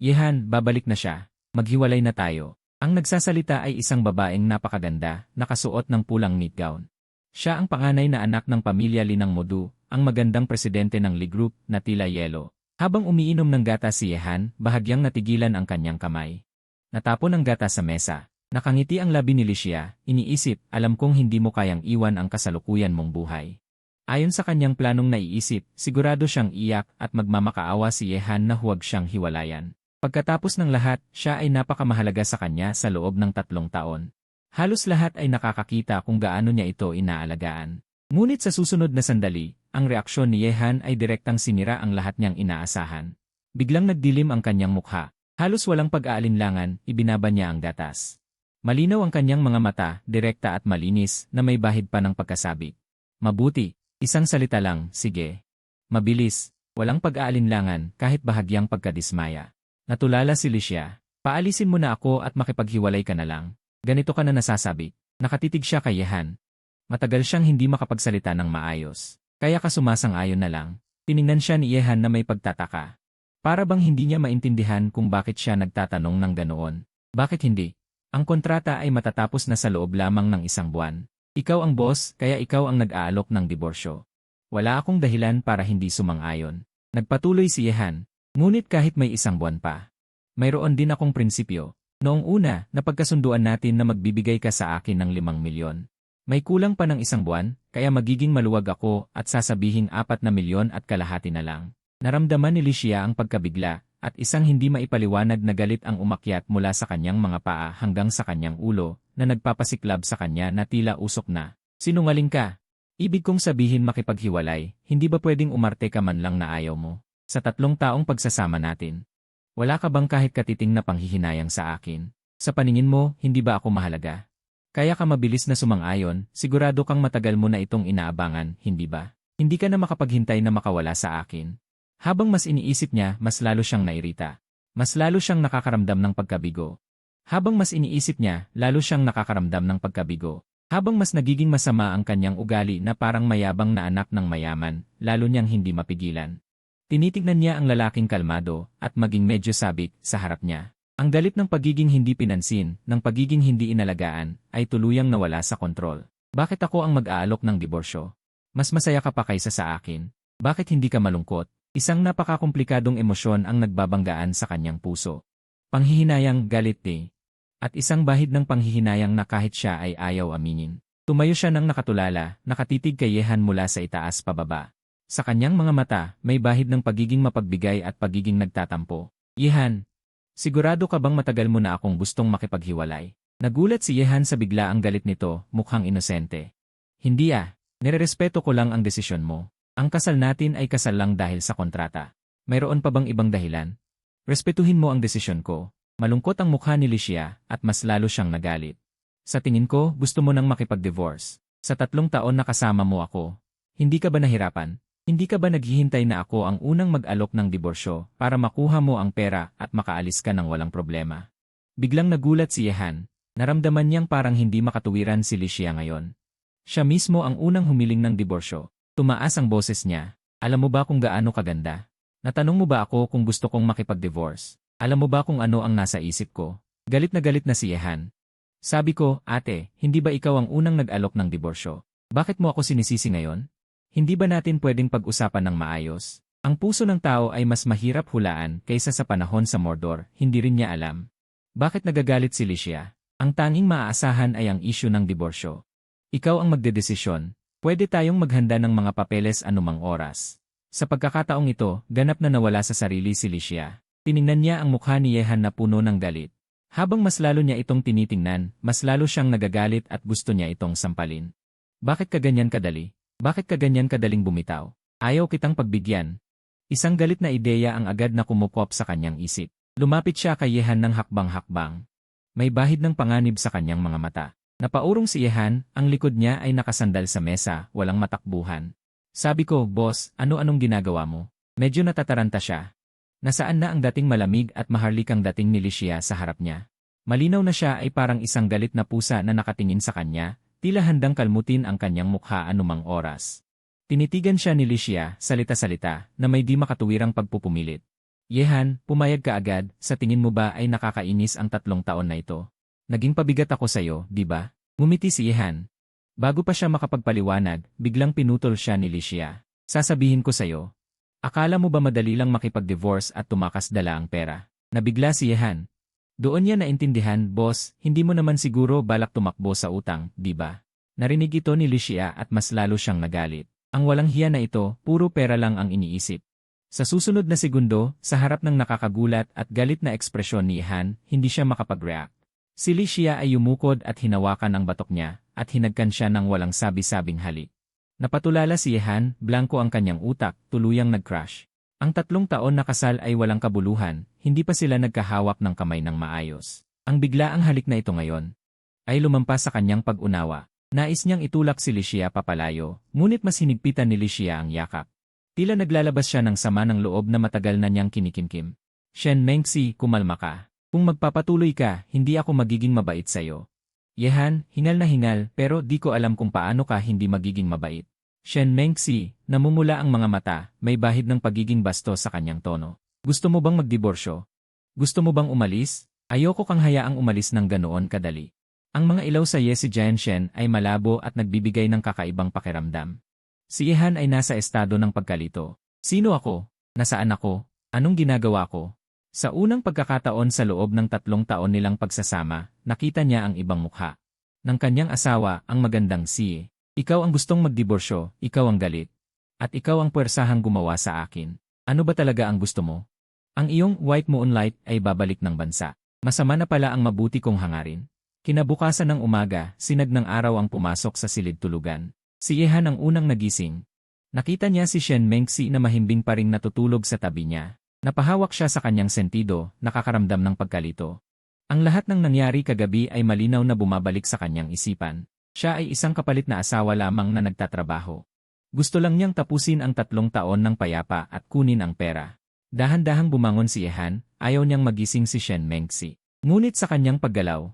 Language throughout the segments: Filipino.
Yehan, babalik na siya. Maghiwalay na tayo. Ang nagsasalita ay isang babaeng napakaganda, nakasuot ng pulang nightgown. Siya ang panganay na anak ng pamilya Linang Modu, ang magandang presidente ng Lee Group na tila yelo. Habang umiinom ng gatas si Yehan, bahagyang natigilan ang kanyang kamay. Natapon ang gatas sa mesa. Nakangiti ang labi ni Licia, iniisip, alam kong hindi mo kayang iwan ang kasalukuyan mong buhay. Ayon sa kanyang planong naiisip, sigurado siyang iyak at magmamakaawa si Yehan na huwag siyang hiwalayan. Pagkatapos ng lahat, siya ay napakamahalaga sa kanya sa loob ng 3 taon. Halos lahat ay nakakakita kung gaano niya ito inaalagaan. Ngunit sa susunod na sandali, ang reaksyon ni Yehan ay direktang sinira ang lahat niyang inaasahan. Biglang nagdilim ang kanyang mukha. Halos walang pag-aalinlangan, ibinaba niya ang gatas. Malinaw ang kanyang mga mata, direkta at malinis, na may bahid pa ng pagkasabik. Mabuti, isang salita lang, sige. Mabilis, walang pag-aalinlangan, kahit bahagyang pagkadismaya. Natulala si Licia, paalisin mo na ako at makipaghiwalay ka na lang. Ganito ka na nasasabi. Nakatitig siya kay Yehan. Matagal siyang hindi makapagsalita ng maayos. Kaya ka sumasang-ayon na lang. Tiningnan siya ni Yehan na may pagtataka. Para bang hindi niya maintindihan kung bakit siya nagtatanong ng ganoon. Bakit hindi? Ang kontrata ay matatapos na sa loob lamang ng 1 buwan. Ikaw ang boss, kaya ikaw ang nag-aalok ng diborsyo. Wala akong dahilan para hindi sumang-ayon. Nagpatuloy si Yehan. Ngunit kahit may 1 buwan pa, mayroon din akong prinsipyo. Noong una, napagkasunduan natin na magbibigay ka sa akin ng 5 milyon. May kulang pa ng 1 buwan, kaya magiging maluwag ako at sasabihing 4 na milyon at kalahati na lang. Naramdaman ni Licia ang pagkabigla at isang hindi maipaliwanag na galit ang umakyat mula sa kanyang mga paa hanggang sa kanyang ulo na nagpapasiklab sa kanya na tila usok na. Sinungaling ka. Ibig kong sabihin makipaghiwalay, hindi ba pwedeng umarte ka man lang na ayaw mo? Sa 3 taong pagsasama natin. Wala ka bang kahit katiting na panghihinayang sa akin? Sa paningin mo, hindi ba ako mahalaga? Kaya ka mabilis na sumang-ayon, sigurado kang matagal mo na itong inaabangan, hindi ba? Hindi ka na makapaghintay na makawala sa akin. Habang mas iniisip niya, mas lalo siyang nairita. Mas lalo siyang nakakaramdam ng pagkabigo. Habang mas iniisip niya, lalo siyang nakakaramdam ng pagkabigo. Habang mas nagiging masama ang kanyang ugali na parang mayabang na anak ng mayaman, lalo niyang hindi mapigilan. Tinitignan niya ang lalaking kalmado at maging medyo sabik sa harap niya. Ang galit ng pagiging hindi pinansin, ng pagiging hindi inalagaan, ay tuluyang nawala sa kontrol. Bakit ako ang mag-aalok ng diborsyo? Mas masaya ka pa kaysa sa akin. Bakit hindi ka malungkot? Isang napakakomplikadong emosyon ang nagbabanggaan sa kanyang puso. Panghihinayang, galit at isang bahid ng panghihinayang na kahit siya ay ayaw aminin. Tumayo siya ng nakatulala, nakatitig kay Yehan mula sa itaas pababa. Sa kanyang mga mata, may bahid ng pagiging mapagbigay at pagiging nagtatampo. Yehan, sigurado ka bang matagal mo na akong gustong makipaghiwalay? Nagulat si Yehan sa biglaang galit nito, mukhang inosente. Hindi nirerespeto ko lang ang desisyon mo. Ang kasal natin ay kasal lang dahil sa kontrata. Mayroon pa bang ibang dahilan? Respetuhin mo ang desisyon ko. Malungkot ang mukha ni Licia at mas lalo siyang nagalit. Sa tingin ko, gusto mo nang makipag-divorce. Sa 3 taon na kasama mo ako. Hindi ka ba nahirapan? Hindi ka ba naghihintay na ako ang unang mag-alok ng diborsyo para makuha mo ang pera at makaalis ka ng walang problema? Biglang nagulat si Yehan. Naramdaman niyang parang hindi makatuwiran si Licia ngayon. Siya mismo ang unang humiling ng diborsyo. Tumaas ang boses niya. Alam mo ba kung gaano kaganda? Natanong mo ba ako kung gusto kong makipag-divorce? Alam mo ba kung ano ang nasa isip ko? Galit na si Yehan. Sabi ko, ate, hindi ba ikaw ang unang nag-alok ng diborsyo? Bakit mo ako sinisisi ngayon? Hindi ba natin pwedeng pag-usapan ng maayos? Ang puso ng tao ay mas mahirap hulaan kaysa sa panahon sa Mordor, hindi rin niya alam. Bakit nagagalit si Licia? Ang tanging maaasahan ay ang isyu ng diborsyo. Ikaw ang magdedesisyon. Pwede tayong maghanda ng mga papeles anumang oras. Sa pagkakataong ito, ganap na nawala sa sarili si Licia. Tiningnan niya ang mukha ni Yehan na puno ng galit. Habang mas lalo niya itong tinitingnan, mas lalo siyang nagagalit at gusto niya itong sampalin. Bakit ka ganyan kadali? Bakit ka ganyan kadaling bumitaw? Ayaw kitang pagbigyan. Isang galit na ideya ang agad na kumukop sa kanyang isip. Lumapit siya kay Yehan ng hakbang-hakbang. May bahid ng panganib sa kanyang mga mata. Napaurong si Yehan, ang likod niya ay nakasandal sa mesa, walang matakbuhan. Sabi ko, boss, ano-anong ginagawa mo? Medyo natataranta siya. Nasaan na ang dating malamig at maharlikang dating ni Licia sa harap niya? Malinaw na siya ay parang isang galit na pusa na nakatingin sa kanya, tila handang kalmutin ang kanyang mukha anumang oras. Tinitigan siya ni Licia, salita-salita, na may di makatuwirang pagpupumilit. Yehan, pumayag ka agad, sa tingin mo ba ay nakakainis ang 3 taon na ito? Naging pabigat ako sa'yo, di ba? Ngumiti si Yehan. Bago pa siya makapagpaliwanag, biglang pinutol siya ni Licia. Sasabihin ko sa'yo. Akala mo ba madali lang makipag-divorce at tumakas dala ang pera? Nabigla si Yehan. Doon niya naintindihan, boss, hindi mo naman siguro balak tumakbo sa utang, di ba? Narinig ito ni Licia at mas lalo siyang nagalit. Ang walang hiya na ito, puro pera lang ang iniisip. Sa susunod na segundo, sa harap ng nakakagulat at galit na ekspresyon ni Yehan, hindi siya makapag-react. Si Licia ay yumukod at hinawakan ang batok niya, at hinagkan siya ng walang sabi-sabing halik. Napatulala si Yehan, blanko ang kanyang utak, tuluyang nag-crash. Ang 3 taon na kasal ay walang kabuluhan, hindi pa sila nagkahawak ng kamay ng maayos. Ang biglaang halik na ito ngayon ay lumampas sa kanyang pag-unawa. Nais niyang itulak si Licia papalayo, ngunit mas hinigpitan ni Licia ang yakap. Tila naglalabas siya ng sama ng loob na matagal na niyang kinikimkim. Shen Mengxi, kumalma ka. Kung magpapatuloy ka, hindi ako magiging mabait sa'yo. Yehan, hingal na hingal, pero di ko alam kung paano ka hindi magiging mabait. Shen Mengxi, namumula ang mga mata, may bahid ng pagiging basto sa kanyang tono. Gusto mo bang magdiborsyo? Gusto mo bang umalis? Ayoko kang hayaang umalis ng ganoon kadali. Ang mga ilaw sa si Jianshen ay malabo at nagbibigay ng kakaibang pakiramdam. Si Yehan ay nasa estado ng pagkalito. Sino ako? Nasaan ako? Anong ginagawa ko? Sa unang pagkakataon sa loob ng 3 taon nilang pagsasama, nakita niya ang ibang mukha. Ng kanyang asawa, ang magandang si. Ikaw ang gustong magdiborsyo, ikaw ang galit. At ikaw ang puwersahang gumawa sa akin. Ano ba talaga ang gusto mo? Ang iyong white moonlight ay babalik ng bansa. Masama na pala ang mabuti kong hangarin. Kinabukasan ng umaga, sinag ng araw ang pumasok sa silid tulugan. Si Yehan ang unang nagising. Nakita niya si Shen Mengxi na mahimbing pa ring natutulog sa tabi niya. Napahawak siya sa kanyang sentido, nakakaramdam ng pagkalito. Ang lahat ng nangyari kagabi ay malinaw na bumabalik sa kanyang isipan. Siya ay isang kapalit na asawa lamang na nagtatrabaho. Gusto lang niyang tapusin ang 3 taon ng payapa at kunin ang pera. Dahan-dahang bumangon si Yehan, ayaw niyang magising si Shen Mengxi. Ngunit sa kanyang paggalaw,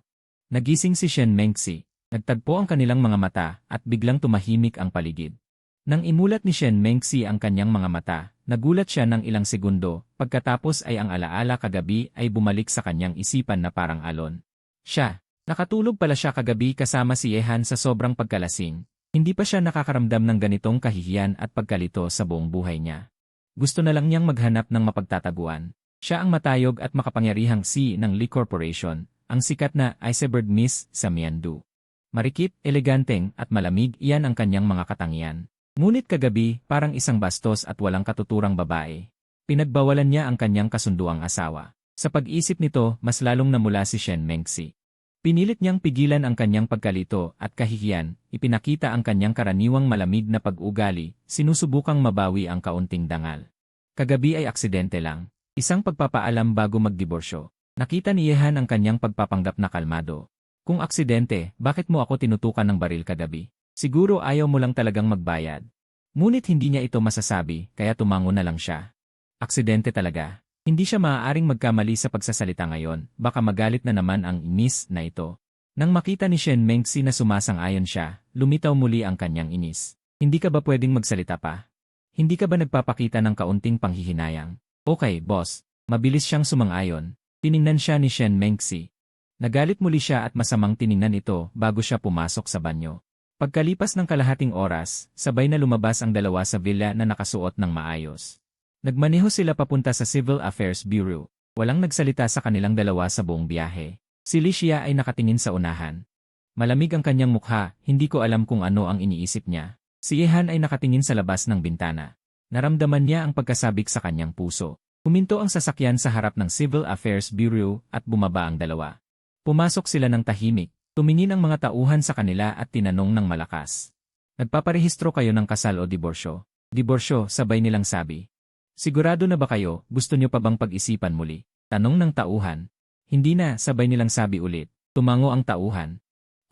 nagising si Shen Mengxi. Nagtagpo ang kanilang mga mata at biglang tumahimik ang paligid. Nang imulat ni Shen Mengxi ang kanyang mga mata, nagulat siya ng ilang segundo, pagkatapos ay ang alaala kagabi ay bumalik sa kanyang isipan na parang alon. Siya, nakatulog pala siya kagabi kasama si Yehan sa sobrang pagkalasing. Hindi pa siya nakakaramdam ng ganitong kahihiyan at pagkalito sa buong buhay niya. Gusto na lang niyang maghanap ng mapagtataguan. Siya ang matayog at makapangyarihang C ng Lee Corporation, ang sikat na Iceberg Miss sa Miandu. Marikit, eleganteng, at malamig iyan ang kanyang mga katangian. Ngunit kagabi, parang isang bastos at walang katuturang babae. Pinagbawalan niya ang kanyang kasunduang asawa. Sa pag-isip nito, mas lalong namula si Shen Mengxi. Pinilit niyang pigilan ang kanyang pagkalito at kahihiyan, ipinakita ang kanyang karaniwang malamig na pag-ugali, sinusubukang mabawi ang kaunting dangal. Kagabi ay aksidente lang, isang pagpapaalam bago magdiborsyo. Nakita ni Yehan ang kanyang pagpapanggap na kalmado. Kung aksidente, bakit mo ako tinutukan ng baril kagabi? Siguro ayaw mo lang talagang magbayad. Ngunit hindi niya ito masasabi, kaya tumango na lang siya. Aksidente talaga. Hindi siya maaaring magkamali sa pagsasalita ngayon, baka magalit na naman ang inis na ito. Nang makita ni Shen Mengxi na sumasang-ayon siya, lumitaw muli ang kanyang inis. Hindi ka ba pwedeng magsalita pa? Hindi ka ba nagpapakita ng kaunting panghihinayang? Okay, boss. Mabilis siyang sumang-ayon. Tiningnan siya ni Shen Mengxi. Nagalit muli siya at masamang tiningnan ito bago siya pumasok sa banyo. Pagkalipas ng kalahating oras, sabay na lumabas ang dalawa sa villa na nakasuot ng maayos. Nagmaneho sila papunta sa Civil Affairs Bureau. Walang nagsalita sa kanilang dalawa sa buong biyahe. Si Licia ay nakatingin sa unahan. Malamig ang kanyang mukha, hindi ko alam kung ano ang iniisip niya. Si Yehan ay nakatingin sa labas ng bintana. Naramdaman niya ang pagkasabik sa kanyang puso. Huminto ang sasakyan sa harap ng Civil Affairs Bureau at bumaba ang dalawa. Pumasok sila ng tahimik, tumingin ang mga tauhan sa kanila at tinanong ng malakas. Nagpaparehistro kayo ng kasal o diborsyo? Diborsyo, sabay nilang sabi. Sigurado na ba kayo, gusto niyo pa bang pag-isipan muli? Tanong ng tauhan. Hindi na, sabay nilang sabi ulit. Tumango ang tauhan.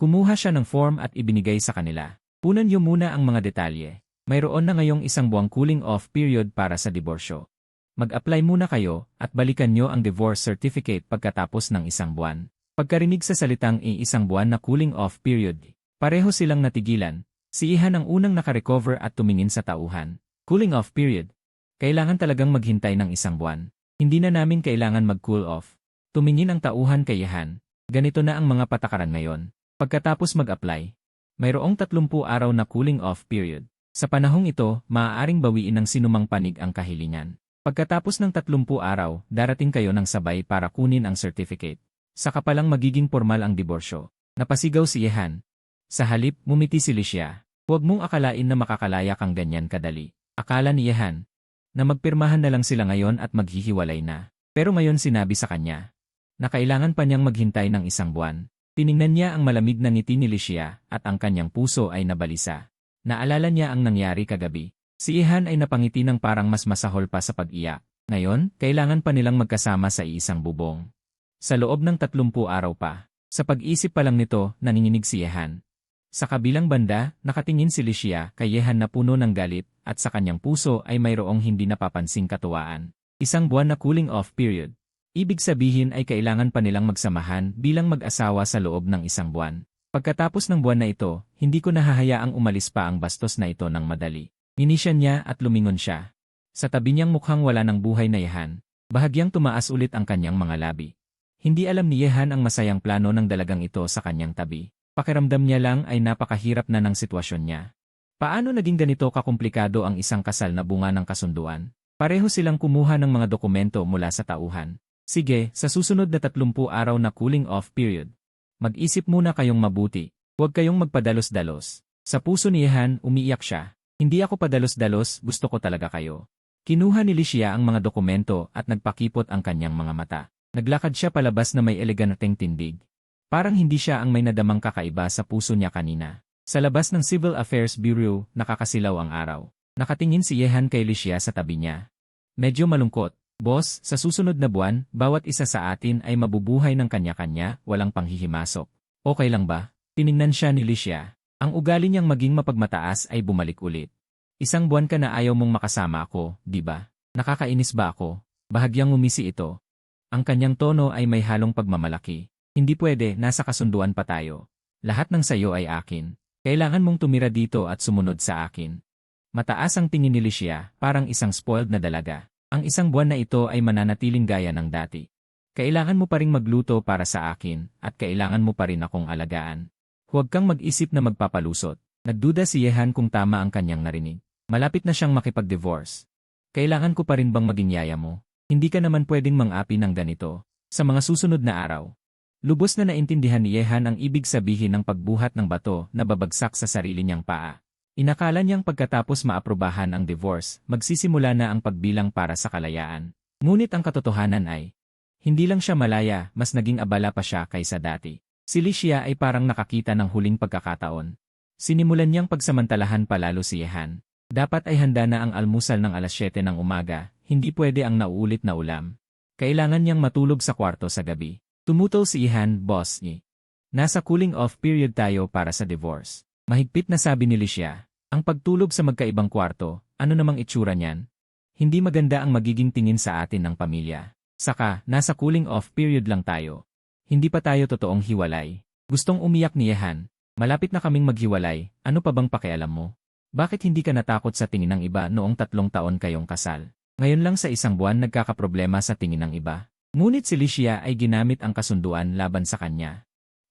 Kumuha siya ng form at ibinigay sa kanila. Punan niyo muna ang mga detalye. Mayroon na ngayong 1 buwang cooling off period para sa diborsyo. Mag-apply muna kayo at balikan niyo ang divorce certificate pagkatapos ng 1 buwan. Pagkarinig sa salitang 1 buwan na cooling off period, pareho silang natigilan. Si Yehan ang unang nakarecover at tumingin sa tauhan. Cooling off period. Kailangan talagang maghintay ng 1 buwan. Hindi na namin kailangan mag-cool off. Tumingin ang tauhan kay Yehan. Ganito na ang mga patakaran ngayon. Pagkatapos mag-apply, mayroong 30 araw na cooling off period. Sa panahong ito, maaaring bawiin ng sinumang panig ang kahilingan. Pagkatapos ng 30 araw, darating kayo ng sabay para kunin ang certificate. Saka palang magiging formal ang diborsyo. Napasigaw si Yehan. Sa halip, ngumiti si Licia. Huwag mong akalain na makakalaya kang ganyan kadali. Akala ni Yehan na magpirmahan na lang sila ngayon at maghihiwalay na. Pero ngayon sinabi sa kanya na kailangan pa niyang maghintay ng 1 buwan. Tiningnan niya ang malamig na ngiti ni Licia at ang kanyang puso ay nabalisa. Naalala niya ang nangyari kagabi. Si Yehan ay napangiti ng parang mas masahol pa sa pag-iyak. Ngayon, kailangan pa nilang magkasama sa iisang bubong. Sa loob ng 30 araw pa. Sa pag-isip pa lang nito, nanginginig si Yehan. Sa kabilang banda, nakatingin si Licia kay Yehan na puno ng galit at sa kanyang puso ay mayroong hindi napapansing katuwaan. 1 buwan na cooling off period. Ibig sabihin ay kailangan pa nilang magsamahan bilang mag-asawa sa loob ng 1 buwan. Pagkatapos ng buwan na ito, hindi ko nahahayaang umalis pa ang bastos na ito ng madali. Nginisyan niya at lumingon siya. Sa tabi niyang mukhang wala ng buhay na Yehan, bahagyang tumaas ulit ang kanyang mga labi. Hindi alam ni Yehan ang masayang plano ng dalagang ito sa kanyang tabi. Pakiramdam niya lang ay napakahirap na ng sitwasyon niya. Paano naging ganito kakomplikado ang isang kasal na bunga ng kasunduan? Pareho silang kumuha ng mga dokumento mula sa tauhan. Sige, sa susunod na 30 araw na cooling off period. Mag-isip muna kayong mabuti. Huwag kayong magpadalos-dalos. Sa puso ni Yehan, umiiyak siya. Hindi ako padalos-dalos, gusto ko talaga kayo. Kinuha ni Licia ang mga dokumento at nagpakipot ang kanyang mga mata. Naglakad siya palabas na may eleganteng tindig. Parang hindi siya ang may nadamang kakaiba sa puso niya kanina. Sa labas ng Civil Affairs Bureau, nakakasilaw ang araw. Nakatingin si Yehan kay Licia sa tabi niya. Medyo malungkot. Boss, sa susunod na buwan, bawat isa sa atin ay mabubuhay ng kanya-kanya, walang panghihimasok. Okay lang ba? Tiningnan siya ni Licia. Ang ugali niyang maging mapagmataas ay bumalik ulit. 1 buwan ka na ayaw mong makasama ako, di ba? Nakakainis ba ako? Bahagyang ngumisi ito. Ang kanyang tono ay may halong pagmamalaki. Hindi pwede, nasa kasunduan pa tayo. Lahat ng sayo ay akin. Kailangan mong tumira dito at sumunod sa akin. Mataas ang tingin ni Licia, parang isang spoiled na dalaga. Ang 1 buwan na ito ay mananatiling gaya ng dati. Kailangan mo pa ring magluto para sa akin, at kailangan mo pa rin akong alagaan. Huwag kang mag-isip na magpapalusot. Nagduda si Yehan kung tama ang kanyang narinig. Malapit na siyang makipag-divorce. Kailangan ko pa rin bang maging yaya mo? Hindi ka naman pwedeng mang-api ng ganito. Sa mga susunod na araw. Lubos na naintindihan ni Yehan ang ibig sabihin ng pagbuhat ng bato na babagsak sa sarili niyang paa. Inakala niyang pagkatapos maaprubahan ang divorce, magsisimula na ang pagbilang para sa kalayaan. Ngunit ang katotohanan ay, hindi lang siya malaya, mas naging abala pa siya kaysa dati. Si Licia ay parang nakakita ng huling pagkakataon. Sinimulan niyang pagsamantalahan palalo si Yehan. Dapat ay handa na ang almusal ng 7:00 ng umaga, hindi pwede ang nauulit na ulam. Kailangan niyang matulog sa kwarto sa gabi. Tumutol si Yehan, boss ni. Nasa cooling off period tayo para sa divorce. Mahigpit na sabi ni Licia, ang pagtulog sa magkaibang kwarto, ano namang itsura niyan? Hindi maganda ang magiging tingin sa atin ng pamilya. Saka, nasa cooling off period lang tayo. Hindi pa tayo totoong hiwalay. Gustong umiyak ni Yehan. Malapit na kaming maghiwalay, ano pa bang pakialam mo? Bakit hindi ka natakot sa tingin ng iba noong 3 taon kayong kasal? Ngayon lang sa 1 buwan nagkakaproblema sa tingin ng iba. Ngunit si Licia ay ginamit ang kasunduan laban sa kanya.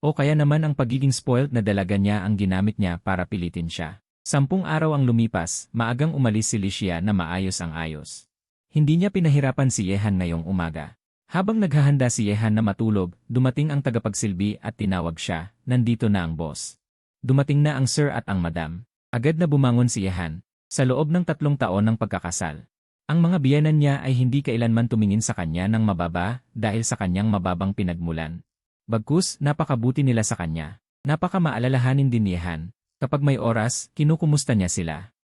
O kaya naman ang pagiging spoiled na dalaga niya ang ginamit niya para pilitin siya. 10 araw ang lumipas, maagang umalis si Licia na maayos ang ayos. Hindi niya pinahirapan si Yehan ngayong umaga. Habang naghahanda si Yehan na matulog, dumating ang tagapagsilbi at tinawag siya, nandito na ang boss. Dumating na ang sir at ang madam. Agad na bumangon si Yehan. Sa loob ng 3 taon ng pagkakasal. Ang mga biyenan niya ay hindi kailanman tumingin sa kanya ng mababa dahil sa kanyang mababang pinagmulan. Bagkus, napakabuti nila sa kanya. Napakamaalalahanin din ni Yehan. Kapag may oras, kinukumusta niya sila.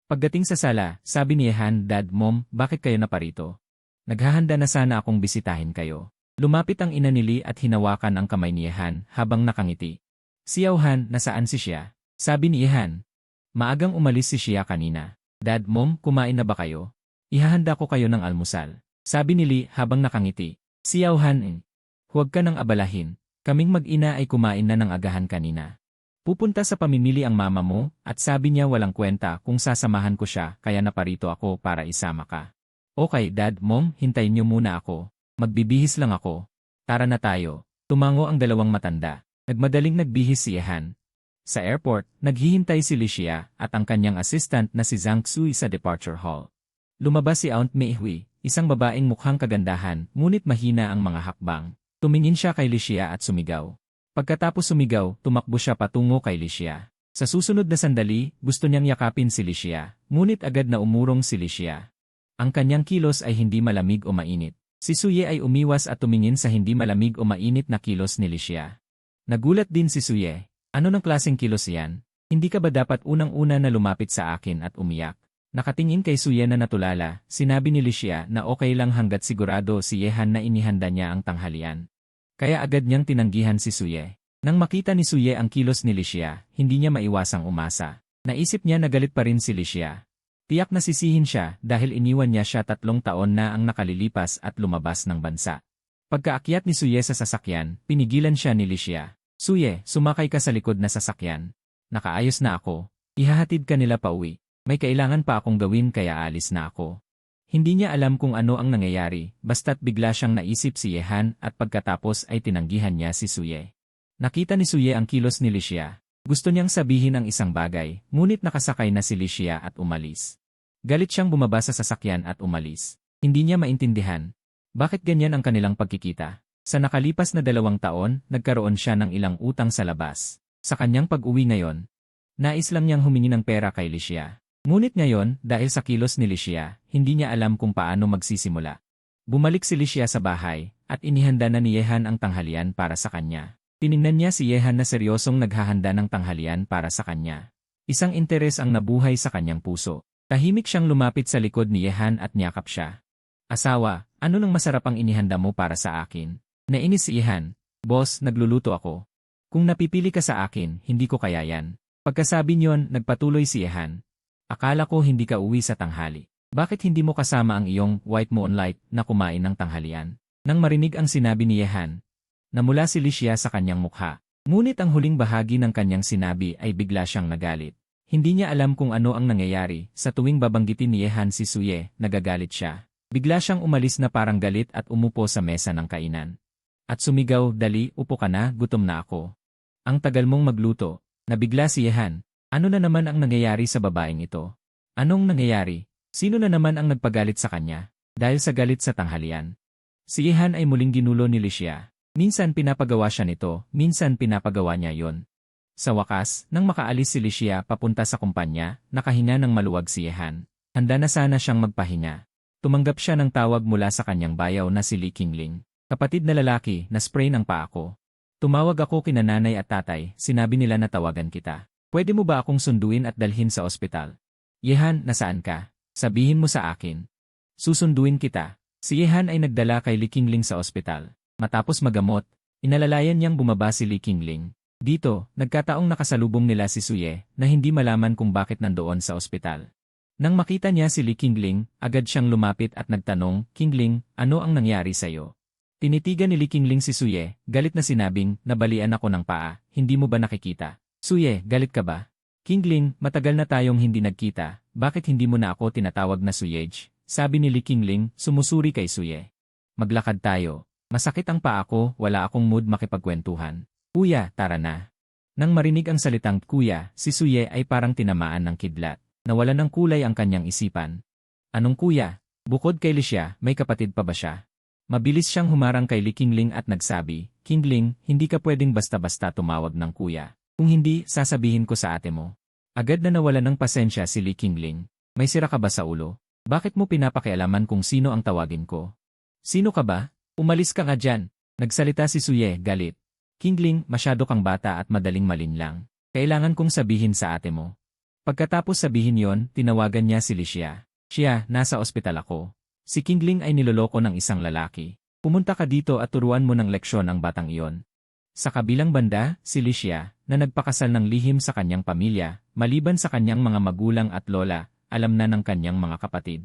Pagdating sa sala, sabi ni Yehan, Dad, Mom, bakit kayo naparito? Naghahanda na sana akong bisitahin kayo. Lumapit ang ina ni Lee at hinawakan ang kamay ni Yehan habang nakangiti. Siyaw-han, nasaan si Xia? Sabi ni Yehan. Maagang umalis si Xia kanina. Dad, Mom, kumain na ba kayo? Ihahanda ko kayo ng almusal. Sabi ni Lee habang nakangiti. Siyaw-han, huwag ka nang abalahin. Kaming mag-ina ay kumain na ng agahan kanina. Pupunta sa pamimili ang mama mo at sabi niya walang kwenta kung sasamahan ko siya kaya naparito ako para isama ka. Okay, Dad, Mom, hintayin niyo muna ako. Magbibihis lang ako. Tara na tayo. Tumango ang dalawang matanda. Nagmadaling nagbihis si Yehan. Sa airport, naghihintay si Licia at ang kanyang assistant na si Zhang Xui sa departure hall. Lumabas si Aunt Meihui, isang babaeng mukhang kagandahan, ngunit mahina ang mga hakbang. Tumingin siya kay Licia at sumigaw. Pagkatapos sumigaw, tumakbo siya patungo kay Licia. Sa susunod na sandali, gusto niyang yakapin si Licia, ngunit agad na umurong si Licia. Ang kanyang kilos ay hindi malamig o mainit. Si Suye ay umiwas at tumingin sa hindi malamig o mainit na kilos ni Licia. Nagulat din si Suye. Ano ng klaseng kilos yan? Hindi ka ba dapat unang-una na lumapit sa akin at umiyak? Nakatingin kay Suye na natulala, sinabi ni Licia na okay lang hanggat sigurado si Yehan na inihanda niya ang tanghalian. Kaya agad niyang tinanggihan si Suye. Nang makita ni Suye ang kilos ni Licia, hindi niya maiwasang umasa. Naisip niya na galit pa rin si Licia. Tiyak na sisihin siya dahil iniwan niya siya 3 taon na ang nakalilipas at lumabas ng bansa. Pagkaakyat ni Suye sa sasakyan, pinigilan siya ni Licia. Suye, sumakay ka sa likod na sasakyan. Nakaayos na ako. Ihahatid ka nila pauwi. May kailangan pa akong gawin kaya alis na ako. Hindi niya alam kung ano ang nangyayari, basta't bigla siyang naisip si Yehan at pagkatapos ay tinanggihan niya si Suye. Nakita ni Suye ang kilos ni Licia. Gusto niyang sabihin ang isang bagay, ngunit nakasakay na si Licia at umalis. Galit siyang bumaba sa sasakyan at umalis. Hindi niya maintindihan. Bakit ganyan ang kanilang pagkikita? Sa nakalipas na 2 taon, nagkaroon siya ng ilang utang sa labas. Sa kanyang pag-uwi ngayon, nais lang niyang humingi ng pera kay Licia. Ngunit ngayon, dahil sa kilos ni Licia, hindi niya alam kung paano magsisimula. Bumalik si Licia sa bahay, at inihanda na ni Yehan ang tanghalian para sa kanya. Tiningnan niya si Yehan na seryosong naghahanda ng tanghalian para sa kanya. Isang interes ang nabuhay sa kanyang puso. Tahimik siyang lumapit sa likod ni Yehan at niyakap siya. Asawa, ano nang masarap ang inihanda mo para sa akin? Nainis si Yehan. Boss, nagluluto ako. Kung napipili ka sa akin, hindi ko kaya yan. Pagkasabi niyon, nagpatuloy si Yehan. Akala ko hindi ka uwi sa tanghali. Bakit hindi mo kasama ang iyong white moonlight na kumain ng tanghalian? Nang marinig ang sinabi ni Yehan, namula si Licia sa kanyang mukha. Ngunit ang huling bahagi ng kanyang sinabi ay bigla siyang nagalit. Hindi niya alam kung ano ang nangyayari. Sa tuwing babanggitin ni Yehan si Suye, nagagalit siya. Bigla siyang umalis na parang galit at umupo sa mesa ng kainan. At sumigaw, dali, upo ka na, gutom na ako. Ang tagal mong magluto. Nabigla si Yehan. Ano na naman ang nangyayari sa babaeng ito? Anong nangyayari? Sino na naman ang nagpagalit sa kanya? Dahil sa galit sa tanghalian. Si Yehan ay muling ginulo ni Licia. Minsan pinapagawa siya nito, minsan pinapagawa niya yon. Sa wakas, nang makaalis si Licia papunta sa kumpanya, nakahinga ng maluwag si Yehan. Handa na sana siyang magpahinga. Tumanggap siya ng tawag mula sa kanyang bayaw na si Li Qingling. Kapatid na lalaki, na spray ng paa ko. Tumawag ako kina nanay at tatay, sinabi nila na tawagan kita. Pwede mo ba akong sunduin at dalhin sa ospital? Yehan, nasaan ka? Sabihin mo sa akin. Susunduin kita. Si Yehan ay nagdala kay Li Qingling sa ospital. Matapos magamot, inalalayan niyang bumaba si Li Qingling. Dito, nagkataong nakasalubong nila si Suye na hindi malaman kung bakit nandoon sa ospital. Nang makita niya si Li Qingling, agad siyang lumapit at nagtanong, Qingling, ano ang nangyari sa'yo? Tinitigan ni Li Qingling si Suye, galit na sinabing, nabalian ako ng paa, hindi mo ba nakikita? Suye, galit ka ba? Qingling, matagal na tayong hindi nagkita, bakit hindi mo na ako tinatawag na Suyej? Sabi ni Li Qingling, sumusuri kay Suye. Maglakad tayo. Masakit ang paa ko, wala akong mood makipagkwentuhan. Kuya, tara na. Nang marinig ang salitang kuya, si Suye ay parang tinamaan ng kidlat. Nawalan ng kulay ang kanyang isipan. Anong kuya? Bukod kay Licia, may kapatid pa ba siya? Mabilis siyang humarang kay Li Qingling at nagsabi, Qingling, hindi ka pwedeng basta-basta tumawag ng kuya. Kung hindi, sasabihin ko sa ate mo. Agad na nawalan ng pasensya si Li Qingling. May sira ka ba sa ulo? Bakit mo pinapakialaman kung sino ang tawagin ko? Sino ka ba? Umalis ka nga dyan. Nagsalita si Suye, galit. Qingling, masyado kang bata at madaling malinlang. Kailangan kong sabihin sa ate mo. Pagkatapos sabihin yon, tinawagan niya si Licia. Siya, nasa ospital ako. Si Qingling ay niloloko ng isang lalaki. Pumunta ka dito at turuan mo ng leksyon ang batang iyon. Sa kabilang banda, si Licia, na nagpakasal ng lihim sa kanyang pamilya, maliban sa kanyang mga magulang at lola, alam na ng kanyang mga kapatid.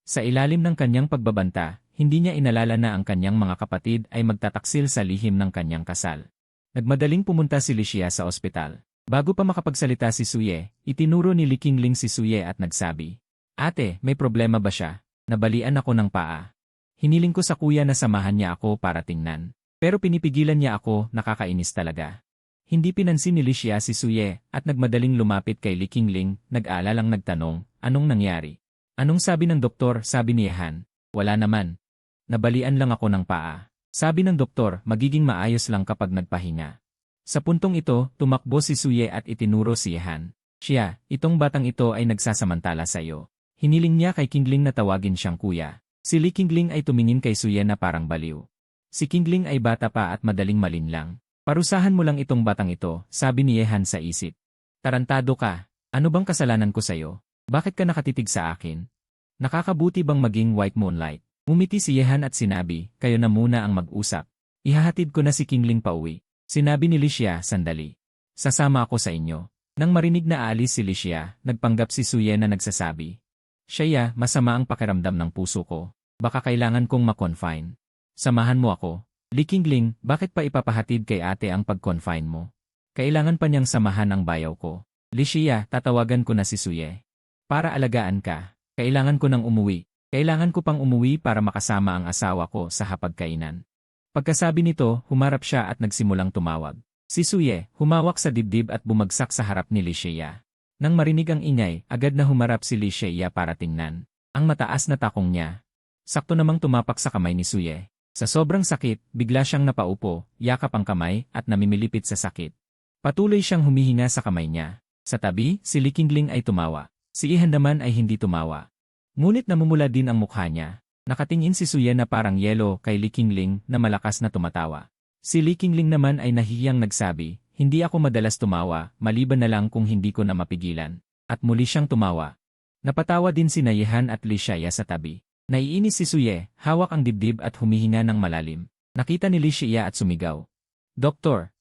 Sa ilalim ng kanyang pagbabanta, hindi niya inalala na ang kanyang mga kapatid ay magtataksil sa lihim ng kanyang kasal. Nagmadaling pumunta si Licia sa ospital. Bago pa makapagsalita si Suye, itinuro ni Li Qingling si Suye at nagsabi, Ate, may problema ba siya? Nabalian ako ng paa. Hiniling ko sa kuya na samahan niya ako para tingnan. Pero pinipigilan niya ako, nakakainis talaga. Hindi pinansin ni Licia si Suye at nagmadaling lumapit kay Li Qingling, nag-aalalang nagtanong, anong nangyari? Anong sabi ng doktor? Sabi ni Yehan. Wala naman. Nabalian lang ako ng paa. Sabi ng doktor, magiging maayos lang kapag nagpahinga. Sa puntong ito, tumakbo si Suye at itinuro si Yehan. Siya, itong batang ito ay nagsasamantala sa iyo. Hiniling niya kay Qingling na tawagin siyang kuya. Si Li Qingling ay tumingin kay Suye na parang baliw. Si Qingling ay bata pa at madaling malinlang. Parusahan mo lang itong batang ito, sabi ni Yehan sa isip. Tarantado ka. Ano bang kasalanan ko sa'yo? Bakit ka nakatitig sa akin? Nakakabuti bang maging white moonlight? Umiti si Yehan at sinabi, kayo na muna ang mag-usap. Ihahatid ko na si Qingling pauwi. Sinabi ni Licia, sandali. Sasama ako sa inyo. Nang marinig na aalis si Licia, nagpanggap si Suye na nagsasabi. Siya, masama ang pakiramdam ng puso ko. Baka kailangan kong ma-confine. Samahan mo ako. Li Qingling, bakit pa ipapahatid kay ate ang pag-confine mo? Kailangan pa niyang samahan ang bayaw ko. Licia, tatawagan ko na si Suye. Para alagaan ka. Kailangan ko nang umuwi. Kailangan ko pang umuwi para makasama ang asawa ko sa hapagkainan. Pagkasabi nito, humarap siya at nagsimulang tumawag. Si Suye, humawak sa dibdib at bumagsak sa harap ni Licia. Nang marinig ang ingay, agad na humarap si Licia para tingnan. Ang mataas na takong niya. Sakto namang tumapak sa kamay ni Suye. Sa sobrang sakit, bigla siyang napaupo, yakap ang kamay at namimilipit sa sakit. Patuloy siyang humihinga sa kamay niya. Sa tabi, si Li Qingling ay tumawa. Si Yehan naman ay hindi tumawa. Ngunit namumula din ang mukha niya. Nakatingin si Suye na parang yelo kay Li Qingling na malakas na tumatawa. Si Li Qingling naman ay nahihiyang nagsabi, hindi ako madalas tumawa, maliban na lang kung hindi ko na mapigilan. At muli siyang tumawa. Napatawa din si Yehan at Licia sa tabi. Naiinis si Suye, hawak ang dibdib at humihinga ng malalim. Nakita ni Licia at sumigaw. Doktor,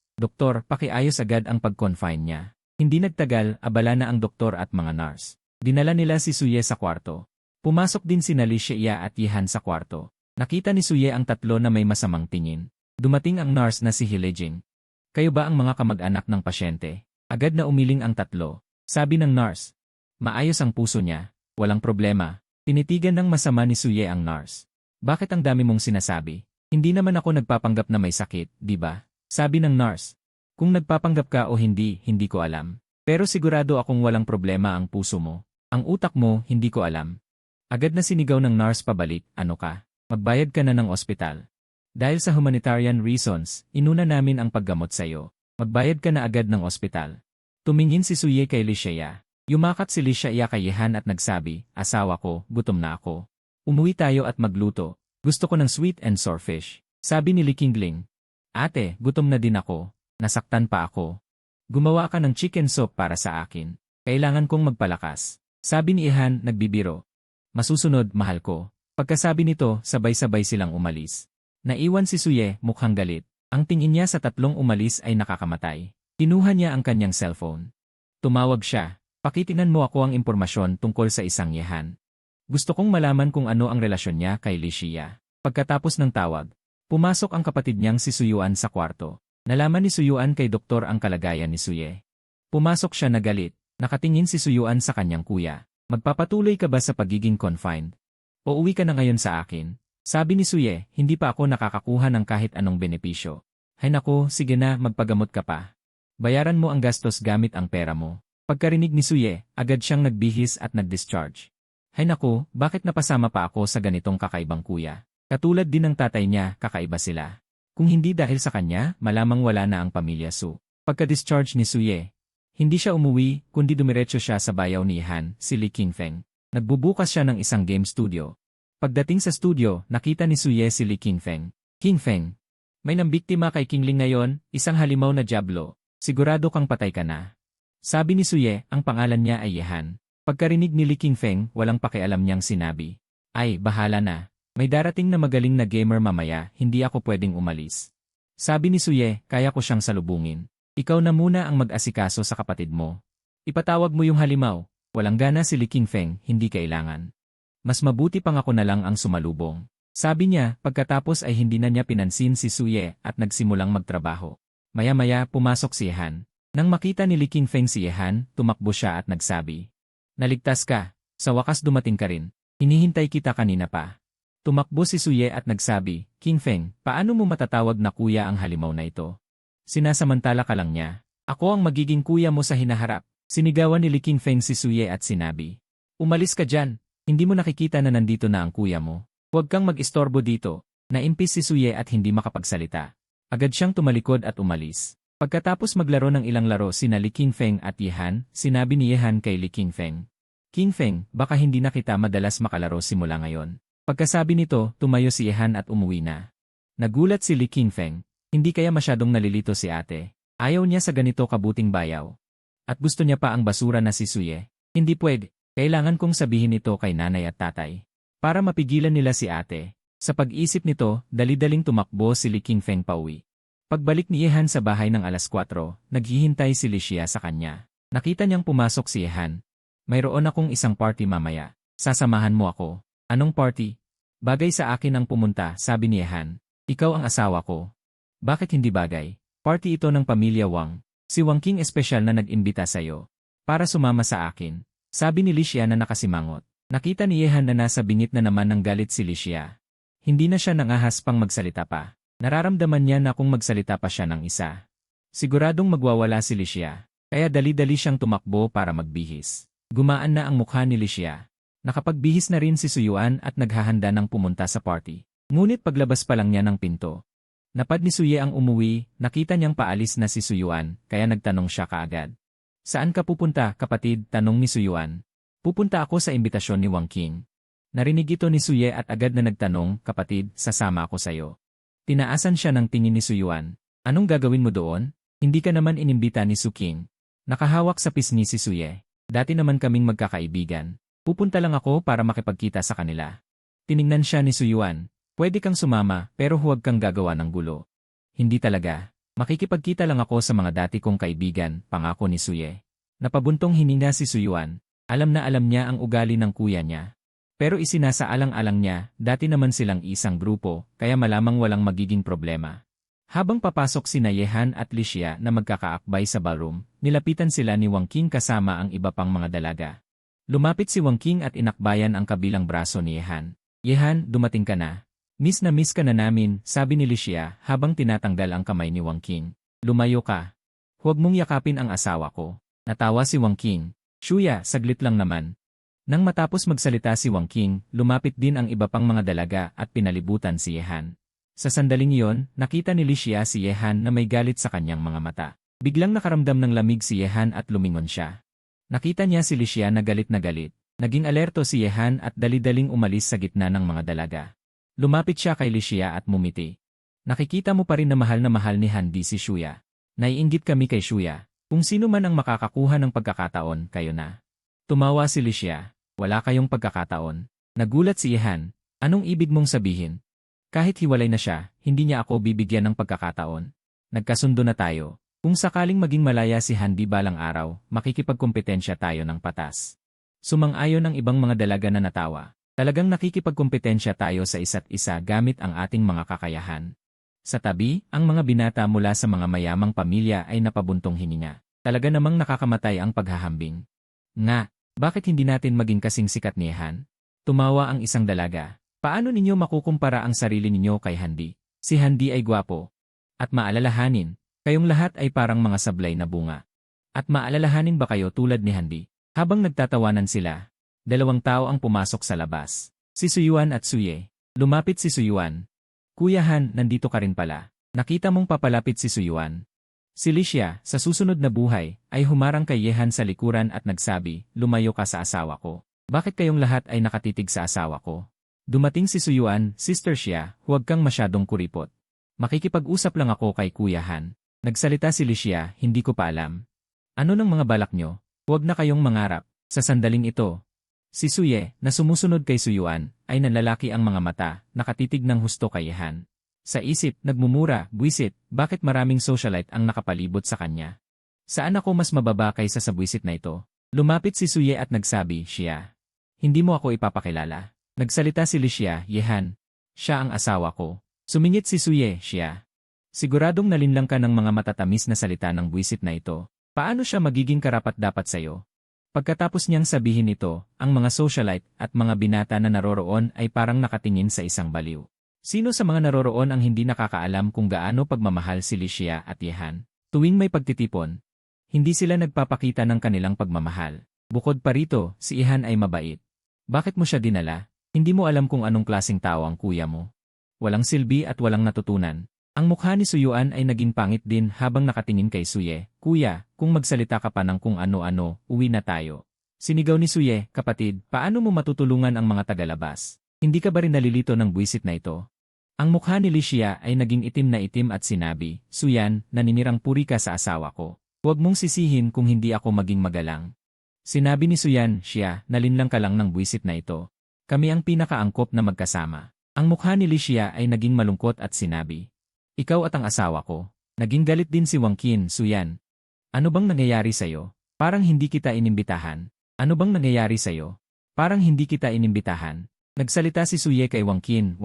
pakiayos agad ang pag-confine niya. Hindi nagtagal, abala na ang doktor at mga nurse. Dinala nila si Suye sa kwarto. Pumasok din sina Licia at Yehan sa kwarto. Nakita ni Suye ang tatlo na may masamang tingin. Dumating ang nurse na si Hilejing. Kayo ba ang mga kamag-anak ng pasyente? Agad na umiling ang tatlo. Sabi ng nurse. Maayos ang puso niya. Walang problema. Tinitigan ng masama ni Suye ang nurse. Bakit ang dami mong sinasabi? Hindi naman ako nagpapanggap na may sakit, di ba? Sabi ng nurse. Kung nagpapanggap ka o hindi, hindi ko alam. Pero sigurado akong walang problema ang puso mo. Ang utak mo, hindi ko alam. Agad na sinigaw ng nurse pabalik, ano ka? Magbayad ka na ng ospital. Dahil sa humanitarian reasons, inuna namin ang paggamot sa'yo. Magbayad ka na agad ng ospital. Tumingin si Suye kay Licia. Yumakat si Licia kay Yehan at nagsabi, asawa ko, gutom na ako. Umuwi tayo at magluto. Gusto ko ng sweet and sour fish. Sabi ni Li Qingling. Ate, gutom na din ako. Nasaktan pa ako. Gumawa ka ng chicken soup para sa akin. Kailangan kong magpalakas. Sabi ni Yehan, nagbibiro. Masusunod, mahal ko. Pagkasabi nito, sabay-sabay silang umalis. Naiwan si Suye, mukhang galit. Ang tingin niya sa tatlong umalis ay nakakamatay. Kinuha niya ang kanyang cellphone. Tumawag siya. Pakitingnan mo ako ang impormasyon tungkol sa isang Yehan. Gusto kong malaman kung ano ang relasyon niya kay Licia. Pagkatapos ng tawag, pumasok ang kapatid niyang si Suyuan sa kwarto. Nalaman ni Suyuan kay doktor ang kalagayan ni Suye. Pumasok siya na galit. Nakatingin si Suyuan sa kanyang kuya. Magpapatuloy ka ba sa pagiging confined? O uwi ka na ngayon sa akin? Sabi ni Suye, hindi pa ako nakakakuha ng kahit anong benepisyo. Hay nako, sige na, magpagamot ka pa. Bayaran mo ang gastos gamit ang pera mo. Pagkarinig ni Suye, agad siyang nagbihis at nag-discharge. Hay nako, bakit napasama pa ako sa ganitong kakaibang kuya? Katulad din ng tatay niya, kakaiba sila. Kung hindi dahil sa kanya, malamang wala na ang pamilya Su. Pagka-discharge ni Suye, hindi siya umuwi, kundi dumiretso siya sa bayaw ni Yehan, si Li Qingfeng. Nagbubukas siya ng isang game studio. Pagdating sa studio, nakita ni Suye si Li Qingfeng. Qingfeng, may nambiktima kay Qingling ngayon, isang halimaw na diablo. Sigurado kang patay ka na. Sabi ni Suye, ang pangalan niya ay Yehan. Pagkarinig ni Li Qingfeng, walang pakialam niyang sinabi. Ay, bahala na. May darating na magaling na gamer mamaya, hindi ako pwedeng umalis. Sabi ni Suye, kaya ko siyang salubungin. Ikaw na muna ang mag-asikaso sa kapatid mo. Ipatawag mo yung halimaw. Walang gana si Li Qingfeng, hindi kailangan. Mas mabuti pang ako na lang ang sumalubong. Sabi niya, pagkatapos ay hindi na niya pinansin si Suye at nagsimulang magtrabaho. Maya-maya, pumasok si Yehan. Nang makita ni Li Qingfeng si Yehan, tumakbo siya at nagsabi. Naligtas ka. Sa wakas dumating ka rin. Hinihintay kita kanina pa. Tumakbo si Suye at nagsabi, King Feng, paano mo matatawag na kuya ang halimaw na ito? Sinasamantala ka lang niya. Ako ang magiging kuya mo sa hinaharap. Sinigawan ni Li King Feng si Suye at sinabi, umalis ka dyan. Hindi mo nakikita na nandito na ang kuya mo. Huwag kang mag-istorbo dito. Naimpis si Suye at hindi makapagsalita. Agad siyang tumalikod at umalis. Pagkatapos maglaro ng ilang laro sina Li King Feng at Yehan, sinabi ni Yehan kay Li King Feng, King Feng, baka hindi na kita madalas makalaro simula ngayon. Pagkasabi nito, tumayo si Yehan at umuwi na. Nagulat si Li King Feng, hindi kaya masyadong nalilito si ate. Ayaw niya sa ganito kabuting bayaw. At gusto niya pa ang basura na si Suye. Hindi pwede, kailangan kong sabihin ito kay nanay at tatay. Para mapigilan nila si ate. Sa pag-isip nito, dali-daling tumakbo si Li King Feng pauwi. Pagbalik ni Yehan sa bahay ng alas 4, naghihintay si Licia sa kanya. Nakita niyang pumasok si Yehan. Mayroon akong isang party mamaya. Sasamahan mo ako. Anong party? Bagay sa akin ang pumunta, sabi ni Yehan. Ikaw ang asawa ko. Bakit hindi bagay? Party ito ng pamilya Wang. Si Wang King espesyal na nag-imbita sa'yo. Para sumama sa akin. Sabi ni Licia na nakasimangot. Nakita ni Yehan na nasa bingit na naman ng galit si Licia. Hindi na siya nangahas pang magsalita pa. Nararamdaman niya na kung magsalita pa siya ng isa. Siguradong magwawala si Licia. Kaya dali-dali siyang tumakbo para magbihis. Gumaan na ang mukha ni Licia. Nakapagbihis na rin si Suyuan at naghahanda ng pumunta sa party. Ngunit paglabas pa lang niya ng pinto. Napad ni Suye ang umuwi, nakita niyang paalis na si Suyuan, kaya nagtanong siya kaagad. Saan ka pupunta, kapatid? Tanong ni Suyuan. Pupunta ako sa imbitasyon ni Wang King. Narinig ito ni Suye at agad na nagtanong, kapatid, sasama ako sayo. Tinaasan siya ng tingin ni Suyuan. Anong gagawin mo doon? Hindi ka naman inimbita ni Su King. Nakahawak sa pisngi si Suye. Dati naman kaming magkakaibigan. Pupunta lang ako para makipagkita sa kanila. Tiningnan siya ni Suyuan. Pwede kang sumama pero huwag kang gagawa ng gulo. Hindi talaga. Makikipagkita lang ako sa mga dati kong kaibigan, pangako ni Suye. Napabuntong hininga si Suyuan. Alam na alam niya ang ugali ng kuya niya. Pero isinasaalang-alang niya, dati naman silang isang grupo, kaya malamang walang magiging problema. Habang papasok sina Yehan at Licia na magkakaakbay sa ballroom, nilapitan sila ni Wang King kasama ang iba pang mga dalaga. Lumapit si Wang King at inakbayan ang kabilang braso ni Yehan. Yehan, dumating ka na. Miss na miss ka na namin, sabi ni Licia habang tinatanggal ang kamay ni Wang King. Lumayo ka. Huwag mong yakapin ang asawa ko. Natawa si Wang King. Shuya, saglit lang naman. Nang matapos magsalita si Wang King, lumapit din ang iba pang mga dalaga at pinalibutan si Yehan. Sa sandaling iyon, nakita ni Licia si Yehan na may galit sa kanyang mga mata. Biglang nakaramdam ng lamig si Yehan at lumingon siya. Nakita niya si Licia na galit na galit. Naging alerto si Yehan at dali-daling umalis sa gitna ng mga dalaga. Lumapit siya kay Licia at mumiti. Nakikita mo pa rin na mahal ni Handi si Shuya. Naiinggit kami kay Shuya. Kung sino man ang makakakuha ng pagkakataon, kayo na. Tumawa si Licia. Wala kayong pagkakataon. Nagulat si Yehan. Anong ibig mong sabihin? Kahit hiwalay na siya, hindi niya ako bibigyan ng pagkakataon. Nagkasundo na tayo. Kung sakaling maging malaya si Handi balang araw, makikipagkompetensya tayo ng patas. Sumang-ayon ang ibang mga dalaga na natawa. Talagang nakikipagkompetensya tayo sa isa't isa gamit ang ating mga kakayahan. Sa tabi, ang mga binata mula sa mga mayamang pamilya ay napabuntong hininga. Talaga namang nakakamatay ang paghahambing. Nga, bakit hindi natin maging kasing sikat ni Yehan? Tumawa ang isang dalaga. Paano ninyo makukumpara ang sarili ninyo kay Handi? Si Handi ay gwapo. At maalalahanin, kayong lahat ay parang mga sablay na bunga. At maalalahanin ba kayo tulad ni Handi? Habang nagtatawanan sila, dalawang tao ang pumasok sa labas. Si Suyuan at Suye. Lumapit si Suyuan. Kuya Han, nandito ka rin pala. Nakita mong papalapit si Suyuan. Si Licia, sa susunod na buhay, ay humarang kay Yehan sa likuran at nagsabi, lumayo ka sa asawa ko. Bakit kayong lahat ay nakatitig sa asawa ko? Dumating si Suyuan, sister siya, huwag kang masyadong kuripot. Makikipag-usap lang ako kay Kuya Han. Nagsalita si Licia, hindi ko pa alam. Ano ng mga balak nyo? Huwag na kayong mangarap. Sa sandaling ito, si Suye, na sumusunod kay Suyuan, ay nanlalaki ang mga mata, nakatitig ng husto kay Yehan. Sa isip, nagmumura, buwisit, bakit maraming socialite ang nakapalibot sa kanya? Saan ako mas mababa kaysa sa buwisit na ito? Lumapit si Suye at nagsabi, siya. Hindi mo ako ipapakilala. Nagsalita si Licia, Yehan. Siya ang asawa ko. Sumingit si Suye, siya. Siguradong nalinlang ka ng mga matatamis na salita ng buwisit na ito. Paano siya magiging karapat-dapat sa'yo? Pagkatapos niyang sabihin ito, ang mga socialite at mga binata na naroroon ay parang nakatingin sa isang baliw. Sino sa mga naroroon ang hindi nakakaalam kung gaano pagmamahal si Licia at Yehan? Tuwing may pagtitipon, hindi sila nagpapakita ng kanilang pagmamahal. Bukod pa rito, si Yehan ay mabait. Bakit mo siya dinala? Hindi mo alam kung anong klaseng tao ang kuya mo. Walang silbi at walang natutunan. Ang mukha ni Suyuan ay naging pangit din habang nakatingin kay Suye. Kuya, kung magsalita ka pa ng kung ano-ano, uwi na tayo. Sinigaw ni Suye, kapatid, paano mo matutulungan ang mga tagalabas? Hindi ka ba rin nalilito ng buwisit na ito? Ang mukha ni Licia ay naging itim na itim at sinabi, Suyan, naninirang puri ka sa asawa ko. Huwag mong sisihin kung hindi ako maging magalang. Sinabi ni Suyan, siya, nalinlang ka lang ng buwisit na ito. Kami ang pinakaangkop na magkasama. Ang mukha ni Licia ay naging malungkot at sinabi, ikaw at ang asawa ko. Naging galit din si Wang Qin, Suyan. Ano bang nangyayari sa'yo? Parang hindi kita inimbitahan. Ano bang nangyayari sa'yo? Parang hindi kita inimbitahan. Nagsalita si Suye kay Wang Qin,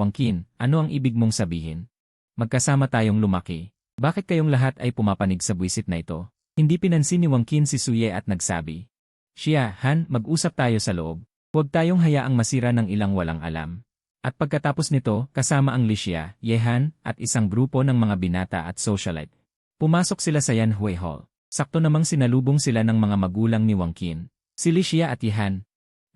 ano ang ibig mong sabihin? Magkasama tayong lumaki. Bakit kayong lahat ay pumapanig sa buwisit na ito? Hindi pinansin ni Wang Qin si Suye at nagsabi, siya, Han, mag-usap tayo sa loob. Huwag tayong hayaang masira ng ilang walang alam. At pagkatapos nito, kasama ang Licia, Yehan, at isang grupo ng mga binata at socialite. Pumasok sila sa Yanhui Hall. Sakto namang sinalubong sila ng mga magulang ni Wang Qin. Si Licia at Yehan.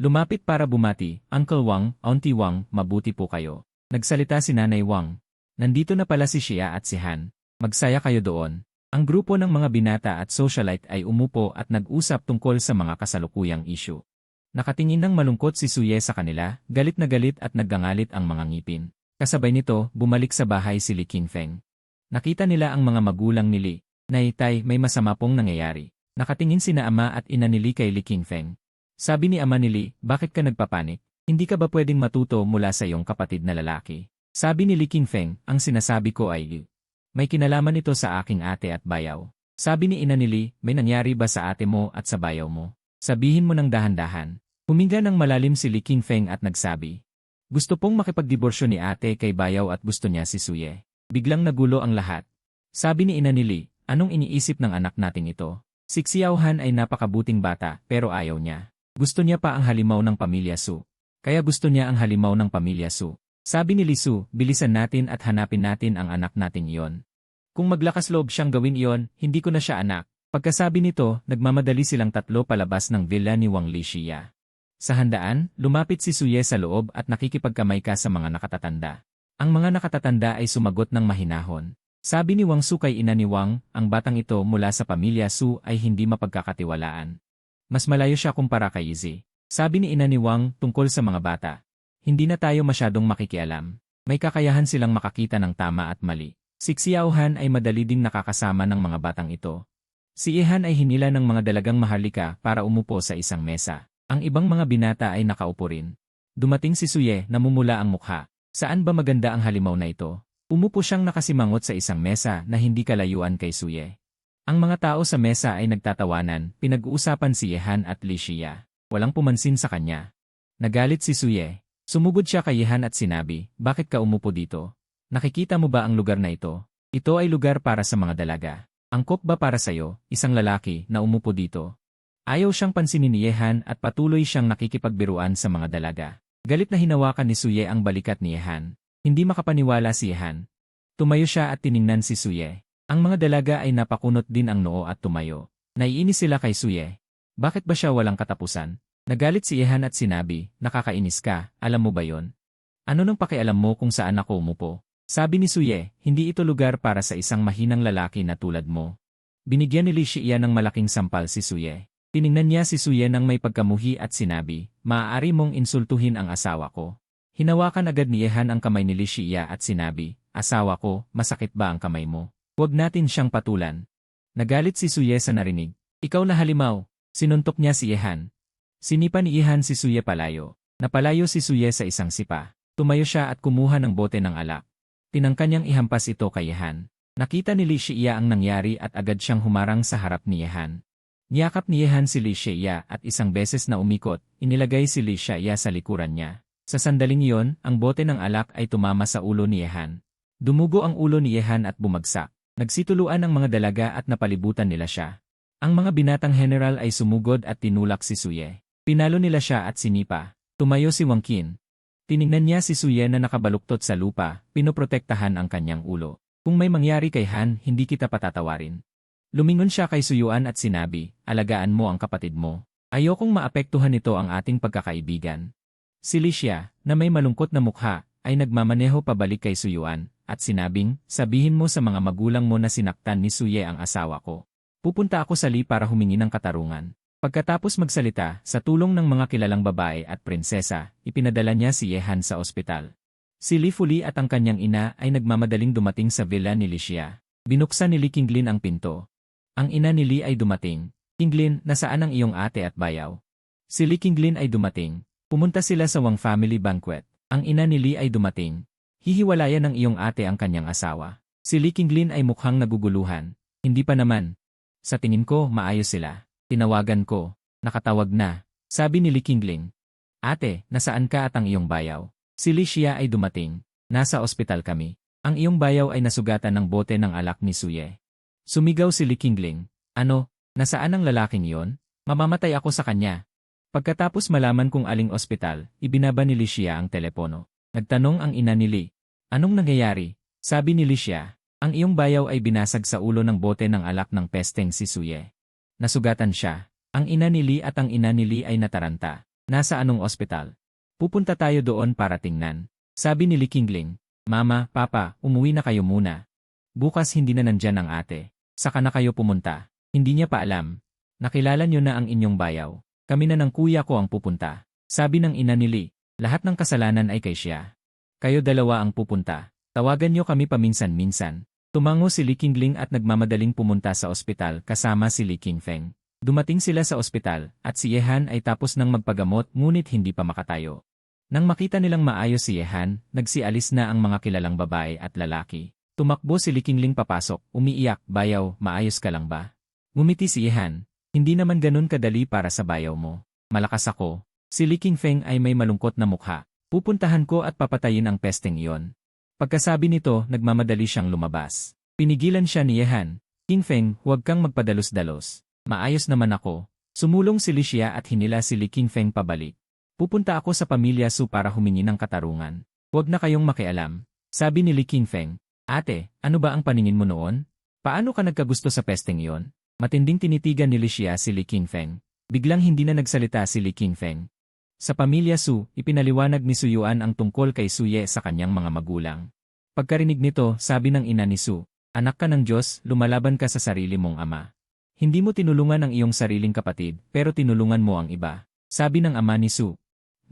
Lumapit para bumati, Uncle Wang, Auntie Wang, mabuti po kayo. Nagsalita si Nanay Wang. Nandito na pala si Xia at si Han. Magsaya kayo doon. Ang grupo ng mga binata at socialite ay umupo at nag-usap tungkol sa mga kasalukuyang issue. Nakatingin ng malungkot si Suye sa kanila, galit na galit at naggangalit ang mga ngipin. Kasabay nito, bumalik sa bahay si Li Qingfeng. Nakita nila ang mga magulang ni Li. Nay, tay, may masama pong nangyayari. Nakatingin sina ama at ina ni Li kay Li Qingfeng. Sabi ni ama ni Li, bakit ka nagpapanik? Hindi ka ba pwedeng matuto mula sa iyong kapatid na lalaki? Sabi ni Li Qingfeng, ang sinasabi ko ay, may kinalaman ito sa aking ate at bayaw. Sabi ni ina ni Li, may nangyari ba sa ate mo at sa bayaw mo? Sabihin mo ng dahan-dahan. Huminga ng malalim si Li Qingfeng at nagsabi, gusto pong makipagdiborsyo ni ate kay bayaw at gusto niya si Suye. Biglang nagulo ang lahat. Sabi ni ina ni Li, anong iniisip ng anak nating ito? Si Xiaohan ay napakabuting bata pero ayaw niya. Gusto niya pa ang halimaw ng pamilya Su. Kaya gusto niya ang halimaw ng pamilya Su. Sabi ni Li Su, bilisan natin at hanapin natin ang anak nating iyon. Kung maglakas loob siyang gawin iyon, hindi ko na siya anak. Pagkasabi nito, nagmamadali silang tatlo palabas ng villa ni Wang Licia. Sa handaan, lumapit si Suye sa loob at nakikipagkamay ka sa mga nakatatanda. Ang mga nakatatanda ay sumagot ng mahinahon. Sabi ni Wang Su kay ina ni Wang, ang batang ito mula sa pamilya Su ay hindi mapagkakatiwalaan. Mas malayo siya kumpara kay Izzy. Sabi ni ina ni Wang tungkol sa mga bata. Hindi na tayo masyadong makikialam. May kakayahan silang makakita ng tama at mali. Si Xiaohan ay madali ding nakakasama ng mga batang ito. Si Yehan ay hinila ng mga dalagang maharlika para umupo sa isang mesa. Ang ibang mga binata ay nakaupo rin. Dumating si Suye, namumula ang mukha. Saan ba maganda ang halimaw na ito? Umupo siyang nakasimangot sa isang mesa na hindi kalayuan kay Suye. Ang mga tao sa mesa ay nagtatawanan, pinag-uusapan si Yehan at Licia. Walang pumansin sa kanya. Nagalit si Suye. Sumugod siya kay Yehan at sinabi, bakit ka umupo dito? Nakikita mo ba ang lugar na ito? Ito ay lugar para sa mga dalaga. Angkop ba para sa'yo, isang lalaki, na umupo dito? Ayaw siyang pansinin ni Yehan at patuloy siyang nakikipagbiruan sa mga dalaga. Galit na hinawakan ni Suye ang balikat ni Yehan. Hindi makapaniwala si Yehan. Tumayo siya at tiningnan si Suye. Ang mga dalaga ay napakunot din ang noo at tumayo. Naiinis sila kay Suye. Bakit ba siya walang katapusan? Nagalit si Yehan at sinabi, nakakainis ka, alam mo ba yon? Ano nang pakialam mo kung saan ako umupo? Sabi ni Suye, hindi ito lugar para sa isang mahinang lalaki na tulad mo. Binigyan ni Licia ng malaking sampal si Suye. Tiningnan niya si Suye nang may pagkamuhi at sinabi, maaari mong insultuhin ang asawa ko. Hinawakan agad ni Yehan ang kamay ni Licia at sinabi, asawa ko, masakit ba ang kamay mo? Huwag natin siyang patulan. Nagalit si Suye sa narinig. Ikaw na halimaw. Sinuntok niya si Yehan. Sinipa ni Yehan si Suye palayo. Napalayo si Suye sa isang sipa. Tumayo siya at kumuha ng bote ng alak. Tinangka niyang ihampas ito kay Yehan. Nakita ni Licia ang nangyari at agad siyang humarang sa harap ni Yehan. Niyakap ni Yehan si Licia at isang beses na umikot, inilagay si Licia sa likuran niya. Sa sandaling iyon, ang bote ng alak ay tumama sa ulo ni Yehan. Dumugo ang ulo ni Yehan at bumagsak. Nagsituluan ang mga dalaga at napalibutan nila siya. Ang mga binatang general ay sumugod at tinulak si Suye. Pinalo nila siya at sinipa. Tumayo si Wang Qin. Tiningnan niya si Suye na nakabaluktot sa lupa, pinoprotektahan ang kanyang ulo. Kung may mangyari kay Han, hindi kita patatawarin. Lumingon siya kay Suyuan at sinabi, alagaan mo ang kapatid mo. Ayokong maapektuhan nito ang ating pagkakaibigan. Si Licia, na may malungkot na mukha, ay nagmamaneho pabalik kay Suyuan, at sinabing, sabihin mo sa mga magulang mo na sinaktan ni Suye ang asawa ko. Pupunta ako sa Li para humingi ng katarungan. Pagkatapos magsalita, sa tulong ng mga kilalang babae at prinsesa, ipinadala niya si Yehan sa ospital. Si Li Fuli at ang kanyang ina ay nagmamadaling dumating sa villa ni Licia. Binuksan ni Li Qinglin ang pinto. Ang ina ni Li ay dumating. Qinglin, nasaan ang iyong ate at bayaw? Si Li Qinglin ay dumating. Pumunta sila sa Wang family banquet. Ang ina ni Li ay dumating. Hihiwalayan ng iyong ate ang kanyang asawa. Si Li Qinglin ay mukhang naguguluhan. Hindi pa naman. Sa tingin ko, maayos sila. Tinawagan ko. Nakatawag na. Sabi ni Li Qinglin. Ate, nasaan ka at ang iyong bayaw? Si Licia ay dumating. Nasa ospital kami. Ang iyong bayaw ay nasugatan ng bote ng alak ni Suye. Sumigaw si Li Qinglin. Ano? Nasaan ang lalaking yon? Mamamatay ako sa kanya. Pagkatapos malaman kung aling ospital, ibinaba ni Licia ang telepono. Nagtanong ang ina ni Li. Anong nangyayari? Sabi ni Licia. Ang iyong bayaw ay binasag sa ulo ng bote ng alak ng pesteng si Suye. Nasugatan siya. Ang ina ni Li at ang ina ni Li ay nataranta. Nasa anong ospital? Pupunta tayo doon para tingnan. Sabi ni Li Qinglin. Mama, Papa, umuwi na kayo muna. Bukas hindi na nandyan ang ate. Saka na kayo pumunta. Hindi niya pa alam. Nakilala niyo na ang inyong bayaw. Kami na ng kuya ko ang pupunta. Sabi ng ina ni Li. Lahat ng kasalanan ay kay siya. Kayo dalawa ang pupunta. Tawagan niyo kami paminsan-minsan. Tumango si Li Qingling at nagmamadaling pumunta sa ospital kasama si Li Qingfeng. Dumating sila sa ospital at si Yehan ay tapos nang magpagamot ngunit hindi pa makatayo. Nang makita nilang maayos si Yehan, nagsialis na ang mga kilalang babae at lalaki. Tumakbo si Li Qingling papasok, umiiyak, bayaw, maayos ka lang ba? Ngumiti si Yehan, hindi naman ganun kadali para sa bayaw mo. Malakas ako. Si Li Qingfeng ay may malungkot na mukha. Pupuntahan ko at papatayin ang pesteng iyon. Pagkasabi nito, nagmamadali siyang lumabas. Pinigilan siya ni Yehan. Qingfeng, huwag kang magpadalos-dalos. Maayos naman ako. Sumulong si Licia at hinila si Li Qingfeng pabalik. Pupunta ako sa pamilya Su para humingi ng katarungan. Huwag na kayong makialam. Sabi ni Li Qingfeng. Ate, ano ba ang paningin mo noon? Paano ka nagkagusto sa pesteng iyon? Matinding tinitigan ni Licia si Li Qingfeng. Biglang hindi na nagsalita si Li Qingfeng. Sa pamilya Su, ipinaliwanag ni Suyuan ang tungkol kay Suye sa kanyang mga magulang. Pagkarinig nito, sabi ng ina ni Su, anak ka ng Diyos, lumalaban ka sa sarili mong ama. Hindi mo tinulungan ang iyong sariling kapatid, pero tinulungan mo ang iba. Sabi ng ama ni Su.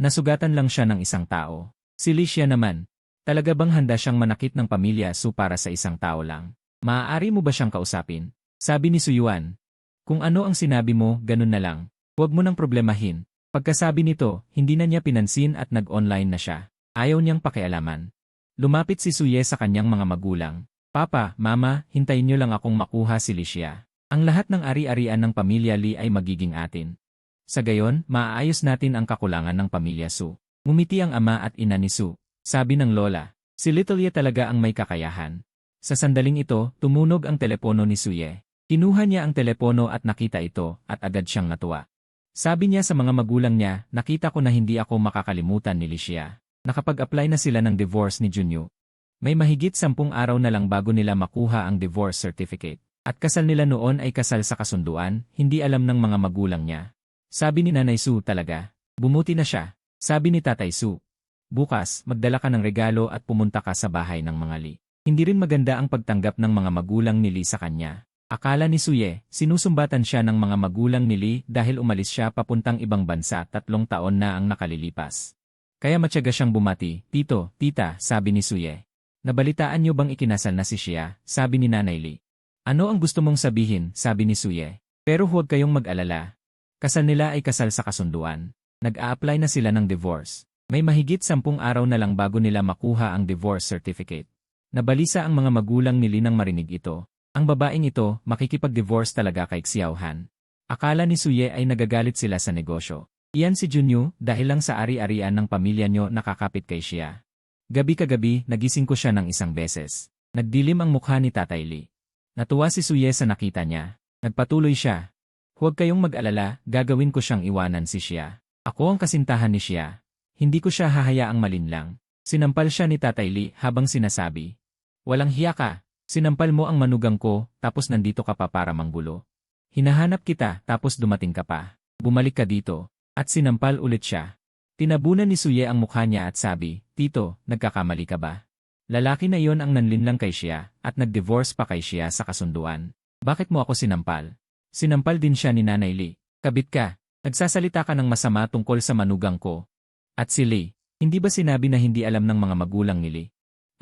Nasugatan lang siya ng isang tao. Si Licia naman, talaga bang handa siyang manakit ng pamilya Su para sa isang tao lang? Maaari mo ba siyang kausapin? Sabi ni Suyuan. Kung ano ang sinabi mo, ganun na lang. Huwag mo nang problemahin. Pagkasabi nito, hindi na niya pinansin at nag-online na siya. Ayaw niyang pakialaman. Lumapit si Suye sa kanyang mga magulang. Papa, Mama, hintayin niyo lang akong makuha si Licia. Ang lahat ng ari-arian ng pamilya Li ay magiging atin. Sa gayon, maaayos natin ang kakulangan ng pamilya Su. Ngumiti ang ama at ina ni Su. Sabi ng lola, si Little Ye talaga ang may kakayahan. Sa sandaling ito, tumunog ang telepono ni Suye. Kinuha niya ang telepono at nakita ito at agad siyang natuwa. Sabi niya sa mga magulang niya, nakita ko na hindi ako makakalimutan ni Licia. Nakapag-apply na sila ng divorce ni Junyu. May mahigit 10 araw na lang bago nila makuha ang divorce certificate. At kasal nila noon ay kasal sa kasunduan, hindi alam ng mga magulang niya. Sabi ni Nanay Su talaga, bumuti na siya. Sabi ni Tatay Su, bukas, magdala ka ng regalo at pumunta ka sa bahay ng mga Li. Hindi rin maganda ang pagtanggap ng mga magulang ni Li sa kanya. Akala ni Suye, sinusumbatan siya ng mga magulang ni Li dahil umalis siya papuntang ibang bansa 3 taon na ang nakalilipas. Kaya matyaga siyang bumati, Tito, Tita, sabi ni Suye. Nabalitaan niyo bang ikinasal na si Xia, sabi ni Nanay Li. Ano ang gusto mong sabihin, sabi ni Suye. Pero huwag kayong mag-alala. Kasal nila ay kasal sa kasunduan. Nag-a-apply na sila ng divorce. May mahigit 10 araw na lang bago nila makuha ang divorce certificate. Nabalisa ang mga magulang ni Li nang marinig ito. Ang babaeng ito, makikipag-divorce talaga kay Xiaohan. Akala ni Suye ay nagagalit sila sa negosyo. Iyan si Junyu, dahil lang sa ari-arian ng pamilya nyo nakakapit kay Xia. Gabi-kagabi, nagising ko siya ng 1 beses. Nagdilim ang mukha ni Tatay Li. Natuwa si Suye sa nakita niya. Nagpatuloy siya. Huwag kayong mag-alala, gagawin ko siyang iwanan si Xia. Ako ang kasintahan ni Xia. Hindi ko siya hahayaang malinlang. Sinampal siya ni Tatay Li habang sinasabi. Walang hiya ka. Sinampal mo ang manugang ko, tapos nandito ka pa para manggulo. Hinahanap kita, tapos dumating ka pa. Bumalik ka dito. At sinampal ulit siya. Tinabunan ni Suye ang mukha niya at sabi, Tito, nagkakamali ka ba? Lalaki na iyon ang nanlinlang kay Xia, at nag-divorce pa kay Xia sa kasunduan. Bakit mo ako sinampal? Sinampal din siya ni Nanay Li. Kabit ka. Nagsasalita ka ng masama tungkol sa manugang ko. At si Li, hindi ba sinabi na hindi alam ng mga magulang ni Li?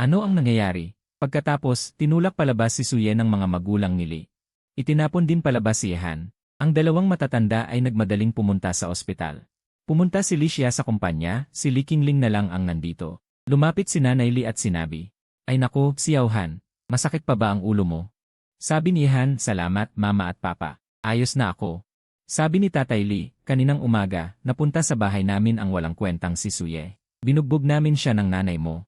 Ano ang nangyayari? Pagkatapos, tinulak palabas si Suye ng mga magulang ni Li. Itinapon din palabas si Yehan. Ang dalawang matatanda ay nagmadaling pumunta sa ospital. Pumunta si Li Xia sa kumpanya, si Li Qingling na lang ang nandito. Lumapit si Nanay Li at sinabi, Ay naku, Xiao Han, masakit pa ba ang ulo mo? Sabi ni Yehan, Salamat, Mama at Papa. Ayos na ako. Sabi ni Tatay Li, kaninang umaga, napunta sa bahay namin ang walang kwentang si Suye. Binugbog namin siya ng nanay mo.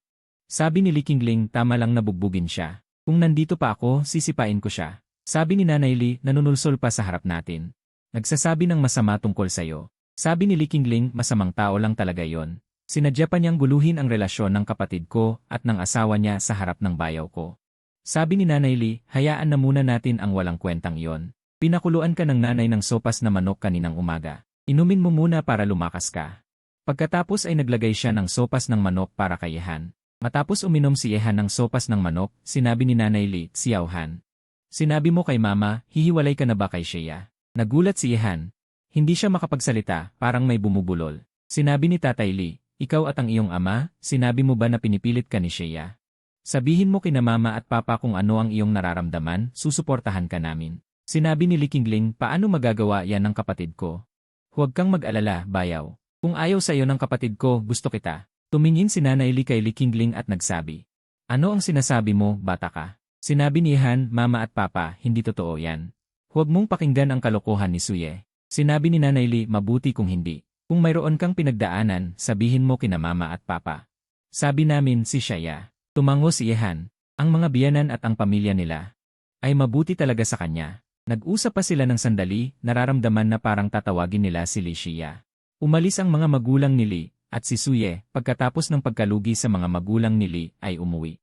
Sabi ni Li Qingling, tama lang nabugbugin siya. Kung nandito pa ako, sisipain ko siya. Sabi ni Nanay Li, nanunulsol pa sa harap natin. Nagsasabi ng masama tungkol sa'yo. Sabi ni Li Qingling, masamang tao lang talaga yon. Sinadya pa niyang guluhin ang relasyon ng kapatid ko at ng asawa niya sa harap ng bayaw ko. Sabi ni Nanay Li, hayaan na muna natin ang walang kwentang iyon. Pinakuluan ka ng nanay ng sopas na manok kaninang umaga. Inumin mo muna para lumakas ka. Pagkatapos ay naglagay siya ng sopas ng manok para kay Yehan. Matapos uminom si Yehan ng sopas ng manok, sinabi ni Nanay Li, Xiao Han. Sinabi mo kay Mama, hihiwalay ka na ba kay Xia? Nagulat si Yehan. Hindi siya makapagsalita, parang may bumubulol. Sinabi ni Tatay Li, ikaw at ang iyong ama, sinabi mo ba na pinipilit ka ni Xia? Sabihin mo kina Mama at Papa kung ano ang iyong nararamdaman, susuportahan ka namin. Sinabi ni Li Qingling, paano magagawa yan ng kapatid ko? Huwag kang mag-alala, bayaw. Kung ayaw sa iyo ng kapatid ko, gusto kita. Tumingin si Nanay Li kay Li Qingling at nagsabi. Ano ang sinasabi mo, bata ka? Sinabi ni Yehan, Mama at Papa, hindi totoo yan. Huwag mong pakinggan ang kalokohan ni Suye. Sinabi ni Nanay Li, mabuti kung hindi. Kung mayroon kang pinagdaanan, sabihin mo kina Mama at Papa. Sabi namin si Xia. Tumango si Yehan. Ang mga biyanan at ang pamilya nila ay mabuti talaga sa kanya. Nag-usap pa sila ng sandali, nararamdaman na parang tatawagin nila si Li Xia. Umalis ang mga magulang ni Li, at si Suye, pagkatapos ng pagkalugi sa mga magulang ni Li, ay umuwi.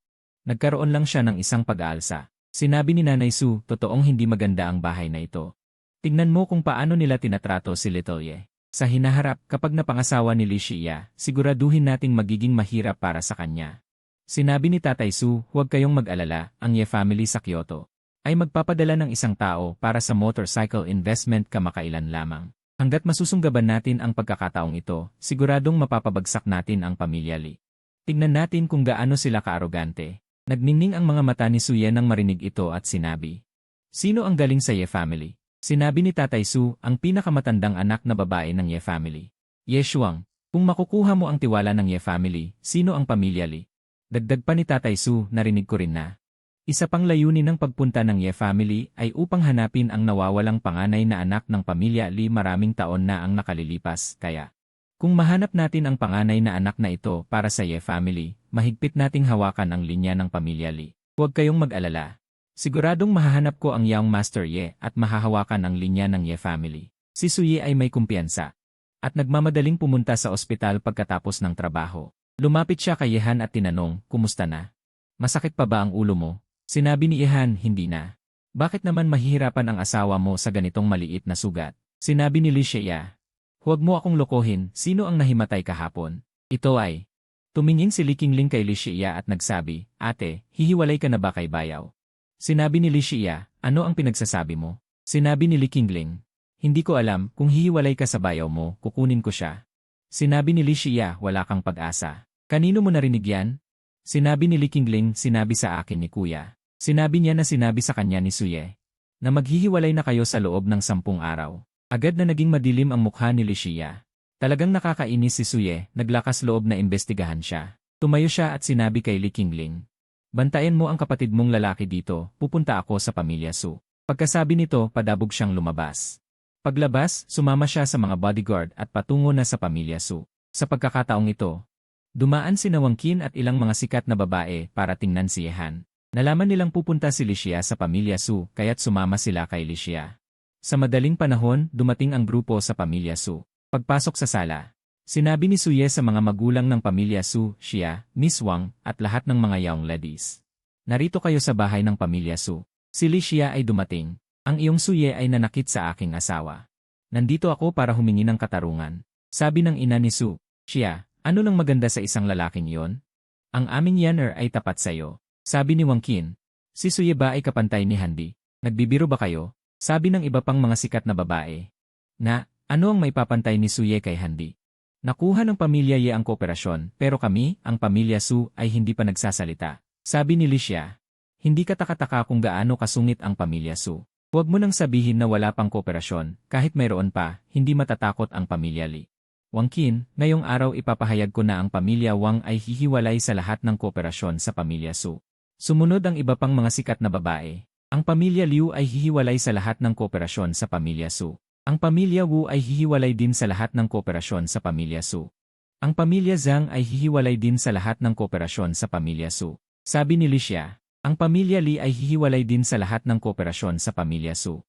Nagkaroon lang siya ng isang pag-aalsa. Sinabi ni Nanay Su, totoong hindi maganda ang bahay na ito. Tingnan mo kung paano nila tinatrato si Little Ye. Sa hinaharap, kapag napangasawa ni Li Xia, siguraduhin nating magiging mahirap para sa kanya. Sinabi ni Tatay Su, huwag kayong mag-alala, ang Ye family sa Kyoto ay magpapadala ng isang tao para sa motorcycle investment kamakailan lamang. Hanggat masusunggaban natin ang pagkakataong ito, siguradong mapapabagsak natin ang pamilya Li. Tingnan natin kung gaano sila kaarogante. Nagningning ang mga mata ni Suye nang marinig ito at sinabi. Sino ang galing sa Ye family? Sinabi ni Tatay Su, ang pinakamatandang anak na babae ng Ye family. Ye Shuang, kung makukuha mo ang tiwala ng Ye family, sino ang pamilya Li? Dagdag pa ni Tatay Su, narinig ko rin na. Isa pang layunin ng pagpunta ng Ye family ay upang hanapin ang nawawalang panganay na anak ng pamilya Li, maraming taon na ang nakalilipas, kaya kung mahanap natin ang panganay na anak na ito para sa Ye family, mahigpit nating hawakan ang linya ng pamilya Li. Huwag kayong mag-alala. Siguradong mahahanap ko ang Young Master Ye at mahahawakan ang linya ng Ye family. Si Suye ay may kumpiyansa at nagmamadaling pumunta sa ospital pagkatapos ng trabaho. Lumapit siya kay Yehan at tinanong, kumusta na? Masakit pa ba ang ulo mo? Sinabi ni Yehan, hindi na. Bakit naman mahihirapan ang asawa mo sa ganitong maliit na sugat? Sinabi ni Li Xia. Huwag mo akong lokohin, sino ang nahimatay kahapon? Ito ay. Tumingin si Li Qingling kay Li Xia at nagsabi, ate, hihiwalay ka na ba kay bayaw? Sinabi ni Li Xia, ano ang pinagsasabi mo? Sinabi ni Li Qingling, hindi ko alam, kung hihiwalay ka sa bayaw mo, kukunin ko siya. Sinabi ni Li Xia, wala kang pag-asa. Kanino mo narinig yan? Sinabi ni Li Qingling, sinabi sa akin ni Kuya. Sinabi niya na sinabi sa kanya ni Suye na maghihiwalay na kayo sa loob ng 10 araw. Agad na naging madilim ang mukha ni Li Xia. Talagang nakakainis si Suye, naglakas loob na imbestigahan siya. Tumayo siya at sinabi kay Li Qingling, bantayan mo ang kapatid mong lalaki dito, pupunta ako sa pamilya Su. Pagkasabi nito, padabog siyang lumabas. Paglabas, sumama siya sa mga bodyguard at patungo na sa pamilya Su. Sa pagkakataong ito, dumaan si Wang Qin at ilang mga sikat na babae para tingnan si Yehan. Nalaman nilang pupunta si Li Xia sa pamilya Su, kaya't sumama sila kay Li Xia. Sa madaling panahon, dumating ang grupo sa pamilya Su. Pagpasok sa sala, sinabi ni Suye sa mga magulang ng pamilya Su, Xia, Miss Wang, at lahat ng mga young ladies. Narito kayo sa bahay ng pamilya Su. Si Li Xia ay dumating. Ang iyong Suye ay nanakit sa aking asawa. Nandito ako para humingi ng katarungan. Sabi ng ina ni Su, Xia, ano lang maganda sa isang lalaking iyon? Ang aming yaner ay tapat sa'yo. Sabi ni Wang Qin. Si Suye ba ay kapantay ni Handi? Nagbibiro ba kayo? Sabi ng iba pang mga sikat na babae. Na, ano ang maipapantay ni Suye kay Handi? Nakuha ng pamilya Ye ang kooperasyon, pero kami, ang pamilya Su, ay hindi pa nagsasalita. Sabi ni Li Xia. Hindi ka takataka kung gaano kasungit ang pamilya Su. Huwag mo nang sabihin na wala pang kooperasyon, kahit mayroon pa, hindi matatakot ang pamilya Li. Wang Qin, ngayong araw ipapahayag ko na ang pamilya Wang ay hihiwalay sa lahat ng kooperasyon sa pamilya Su. Sumunod ang iba pang mga sikat na babae. Ang pamilya Liu ay hihiwalay sa lahat ng kooperasyon sa pamilya Su. Ang pamilya Wu ay hihiwalay din sa lahat ng kooperasyon sa pamilya Su. Ang pamilya Zhang ay hihiwalay din sa lahat ng kooperasyon sa pamilya Su. Sabi ni Li Xia, ang pamilya Li ay hihiwalay din sa lahat ng kooperasyon sa pamilya Su.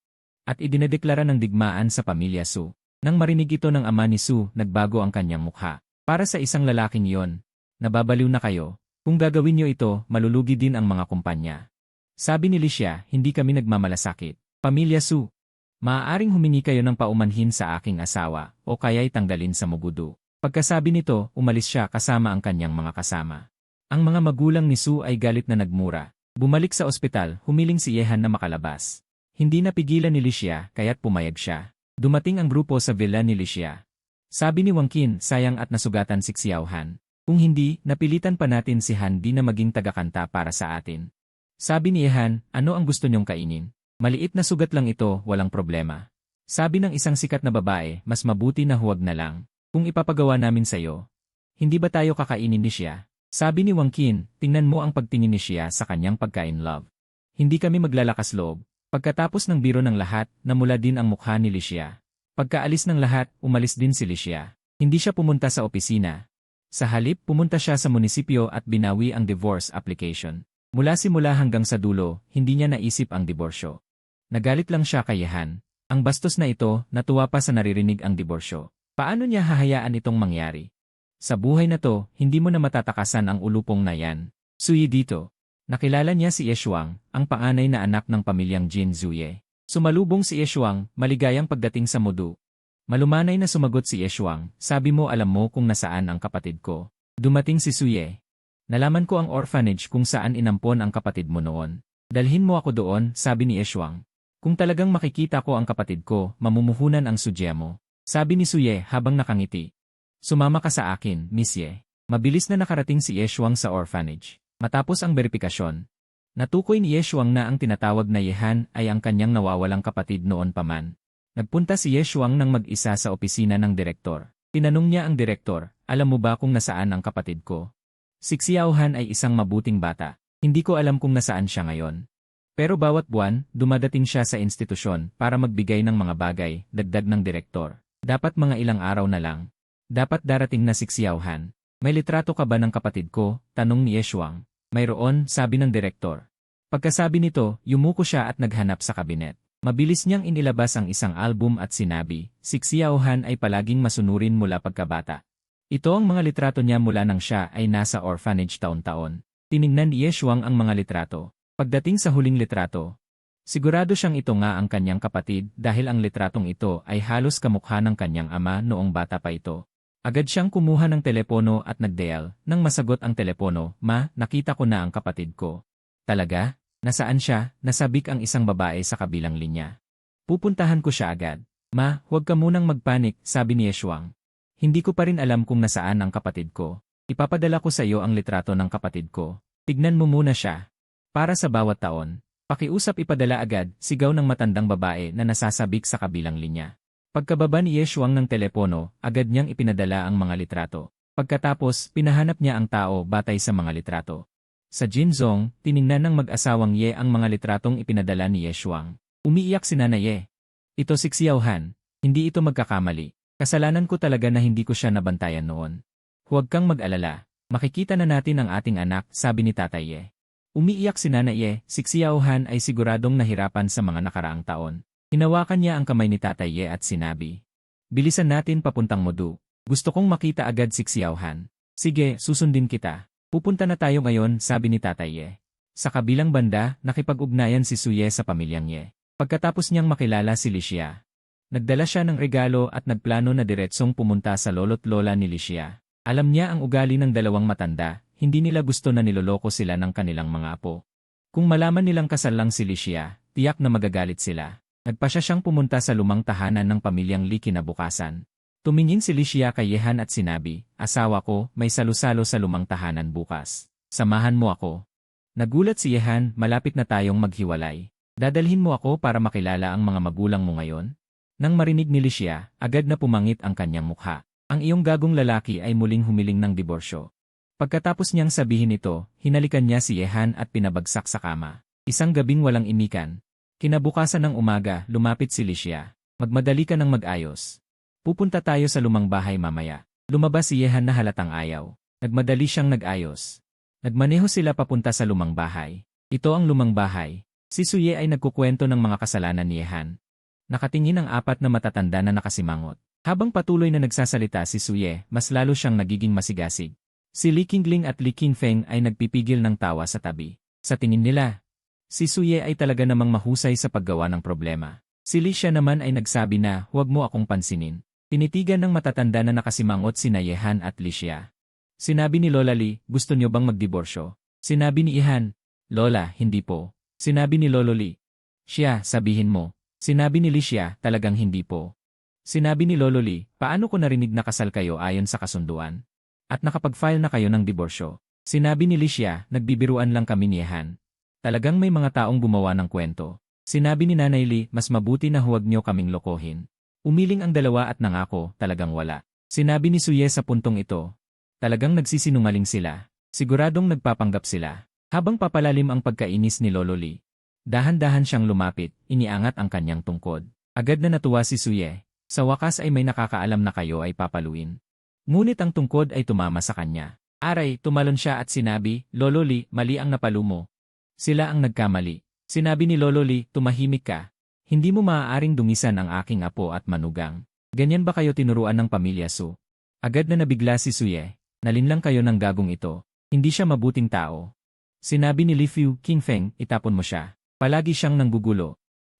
At idinedeklara ng digmaan sa pamilya Su. Nang marinig ito ng ama ni Su, nagbago ang kanyang mukha. Para sa isang lalaking iyon, nababaliw na kayo. Kung gagawin niyo ito, malulugi din ang mga kumpanya. Sabi ni Li Xia, hindi kami nagmamalasakit. Pamilya Su, maaaring humingi kayo ng paumanhin sa aking asawa o kaya'y tanggalin sa mugudo. Pagkasabi nito, umalis siya kasama ang kanyang mga kasama. Ang mga magulang ni Su ay galit na nagmura. Bumalik sa ospital, humiling si Yehan na makalabas. Hindi napigilan ni Li Xia, kaya't pumayag siya. Dumating ang grupo sa villa ni Li Xia. Sabi ni Wang Qin, sayang at nasugatan si Xiao Han. Kung hindi, napilitan pa natin si Han Di na maging tagakanta para sa atin. Sabi ni Yehan, ano ang gusto niyong kainin? Maliit na sugat lang ito, walang problema. Sabi ng isang sikat na babae, mas mabuti na huwag na lang. Kung ipapagawa namin sa'yo, hindi ba tayo kakainin ni Xia? Sabi ni Wang Qin, tingnan mo ang pagtingin ni Xia sa kanyang pagkain love. Hindi kami maglalakas loob. Pagkatapos ng biro ng lahat, namula din ang mukha ni Li Xia. Pagkaalis ng lahat, umalis din si Li Xia. Hindi siya pumunta sa opisina. Sa halip, pumunta siya sa munisipyo at binawi ang divorce application. Mula simula hanggang sa dulo, hindi niya naisip ang diborsyo. Nagalit lang siya kay Yehan. Ang bastos na ito, natuwa pa sa naririnig ang diborsyo. Paano niya hahayaan itong mangyari? Sa buhay na to, hindi mo na matatakasan ang ulupong na yan. Suyi dito. Nakilala niya si Yeshuang, ang panganay na anak ng pamilyang Jin Zuye. Sumalubong si Yeshuang, maligayang pagdating sa mudu. Malumanay na sumagot si Yeshuang, sabi mo alam mo kung nasaan ang kapatid ko. Dumating si Suye. Nalaman ko ang orphanage kung saan inampon ang kapatid mo noon. Dalhin mo ako doon, sabi ni Yeshuang. Kung talagang makikita ko ang kapatid ko, mamumuhunan ang sudya mo. Sabi ni Suye habang nakangiti. Sumama ka sa akin, Miss Ye. Mabilis na nakarating si Yeshuang sa orphanage. Matapos ang verifikasyon, natukoy ni Yeshuang na ang tinatawag na Yehan ay ang kanyang nawawalang kapatid noon pa man. Nagpunta si Yeshuang nang mag-isa sa opisina ng direktor. Tinanong niya ang direktor, alam mo ba kung nasaan ang kapatid ko? Si Xiao Han ay isang mabuting bata. Hindi ko alam kung nasaan siya ngayon. Pero bawat buwan, dumadating siya sa institusyon para magbigay ng mga bagay, dagdag ng direktor. Dapat mga ilang araw na lang. Dapat darating na si Xiao Han. May litrato ka ba ng kapatid ko? Tanong ni Yeshuang. Mayroon, sabi ng direktor. Pagkasabi nito, yumuko siya at naghanap sa kabinet. Mabilis niyang inilabas ang isang album at sinabi, si Xiao Han ay palaging masunurin mula pagkabata. Ito ang mga litrato niya mula nang siya ay nasa orphanage taon-taon. Tiningnan ni Yeshuang ang mga litrato. Pagdating sa huling litrato, sigurado siyang ito nga ang kanyang kapatid dahil ang litratong ito ay halos kamukha ng kanyang ama noong bata pa ito. Agad siyang kumuha ng telepono at nagdial. Nang masagot ang telepono, Ma, nakita ko na ang kapatid ko. Talaga? Nasaan siya? Nasabik ang isang babae sa kabilang linya. Pupuntahan ko siya agad. Ma, huwag ka munang magpanik, sabi ni Yeshuang. Hindi ko pa rin alam kung nasaan ang kapatid ko. Ipapadala ko sa iyo ang litrato ng kapatid ko. Tignan mo muna siya. Para sa bawat taon, pakiusap ipadala agad, sigaw ng matandang babae na nasasabik sa kabilang linya. Pagkababa ni Yeshuang ng telepono, agad niyang ipinadala ang mga litrato. Pagkatapos, pinahanap niya ang tao batay sa mga litrato. Sa Jinzong, tiningnan ng mag-asawang Ye ang mga litratong ipinadala ni Yeshuang. Umiiyak si Nana Ye. Ito si Xiao Han. Hindi ito magkakamali. Kasalanan ko talaga na hindi ko siya nabantayan noon. Huwag kang mag-alala. Makikita na natin ang ating anak, sabi ni Tatay Ye. Umiiyak si Nana Ye, si Xiao Han ay siguradong nahirapan sa mga nakaraang taon. Hinawakan niya ang kamay ni Tatay Ye at sinabi, "Bilisan natin papuntang Modu. Gusto kong makita agad si Xiaohan." "Sige, susundin kita. Pupunta na tayo ngayon," sabi ni Tatay Ye. Sa kabilang banda, nakipag-ugnayan si Suye sa pamilyang Ye. Pagkatapos niyang makilala si Licia, nagdala siya ng regalo at nagplano na diretsong pumunta sa lolo't lola ni Licia. Alam niya ang ugali ng dalawang matanda, hindi nila gusto na niloloko sila ng kanilang mga apo. Kung malaman nilang kasal lang si Licia, tiyak na magagalit sila. Nagpasya siyang pumunta sa lumang tahanan ng pamilyang Li kinabukasan. Tumingin si Licia kay Yehan at sinabi, "Asawa ko, may salusalo sa lumang tahanan bukas. Samahan mo ako." Nagulat si Yehan, "Malapit na tayong maghiwalay. Dadalhin mo ako para makilala ang mga magulang mo ngayon?" Nang marinig ni Licia, agad na pumangit ang kanyang mukha. Ang iyong gagong lalaki ay muling humiling ng diborsyo. Pagkatapos niyang sabihin ito, hinalikan niya si Yehan at pinabagsak sa kama. Isang gabing walang imikan. Kinabukasan ng umaga, lumapit si Licia. "Magmadali ka ng mag-ayos. Pupunta tayo sa lumang bahay mamaya." Lumabas si Yehan na halatang ayaw. Nagmadali siyang nag-ayos. Nagmaneho sila papunta sa lumang bahay. Ito ang lumang bahay. Si Suye ay nagkukwento ng mga kasalanan ni Yehan. Nakatingin ang apat na matatanda na nakasimangot. Habang patuloy na nagsasalita si Suye, mas lalo siyang nagiging masigasig. Si Li Qingling at Li Qingfeng ay nagpipigil ng tawa sa tabi. Sa tingin nila, si Suye ay talaga namang mahusay sa paggawa ng problema. Si Licia naman ay nagsabi na, "Huwag mo akong pansinin." Tinitigan ng matatanda na nakasimangot sina Yehan at Licia. Sinabi ni Lola Li, "Gusto niyo bang magdiborsyo?" Sinabi ni Yehan, "Lola, hindi po." Sinabi ni Lolo Li, "Siya, sabihin mo." Sinabi ni Licia, "Talagang hindi po." Sinabi ni Lolo Li, "Paano ko narinig na kasal kayo ayon sa kasunduan? At nakapag-file na kayo ng diborsyo?" Sinabi ni Licia, "Nagbibiruan lang kami ni Yehan." Talagang may mga taong gumawa ng kwento. Sinabi ni Nanay Li, "Mas mabuti na huwag niyo kaming lokohin." Umiling ang dalawa at nangako, talagang wala. Sinabi ni Suye sa puntong ito, talagang nagsisinungaling sila. Siguradong nagpapanggap sila. Habang papalalim ang pagkainis ni Lolo Li, dahan-dahan siyang lumapit, iniangat ang kanyang tungkod. Agad na natuwa si Suye. Sa wakas ay may nakakaalam na kayo ay papaluin. Ngunit ang tungkod ay tumama sa kanya. Aray, tumalon siya at sinabi, "Lolo Li, mali ang napalo mo." Sila ang nagkamali. Sinabi ni Lolo Li, "Tumahimik ka. Hindi mo maaaring dungisan ang aking apo at manugang. Ganyan ba kayo tinuruan ng pamilya Su?" Agad na nabigla si Suye. "Nalinlang kayo ng gagong ito. Hindi siya mabuting tao." Sinabi ni Li Fu, "Qingfeng, itapon mo siya. Palagi siyang nanggugulo."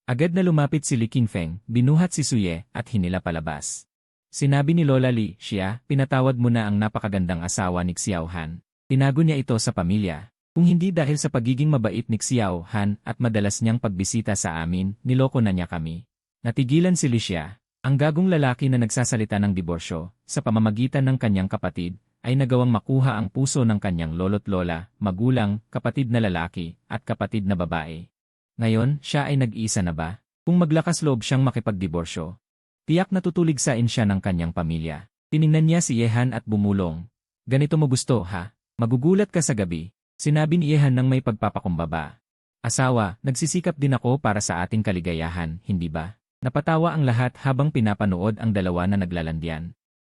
Agad na lumapit si Li Qingfeng, binuhat si Suye, at hinila palabas. Sinabi ni Lola Li, "Siya, pinatawad mo na ang napakagandang asawa ni Xiaohan. Tinago niya ito sa pamilya. Kung hindi dahil sa pagiging mabait ni Xiaohan at madalas niyang pagbisita sa amin, niloko na niya kami." Natigilan si Licia, ang gagong lalaki na nagsasalita ng diborsyo, sa pamamagitan ng kanyang kapatid, ay nagawang makuha ang puso ng kanyang lolo't lola, magulang, kapatid na lalaki, at kapatid na babae. Ngayon, siya ay nag-iisa na ba? Kung maglakas loob siyang makipagdiborsyo, tiyak natutuligsain siya ng kanyang pamilya. Tiningnan niya si Yehan at bumulong. "Ganito mo gusto, ha? Magugulat ka sa gabi." Sinabi ni Yehan nang may pagpapakumbaba. "Asawa, nagsisikap din ako para sa ating kaligayahan, hindi ba?" Napatawa ang lahat habang pinapanood ang dalawa na naglalandian.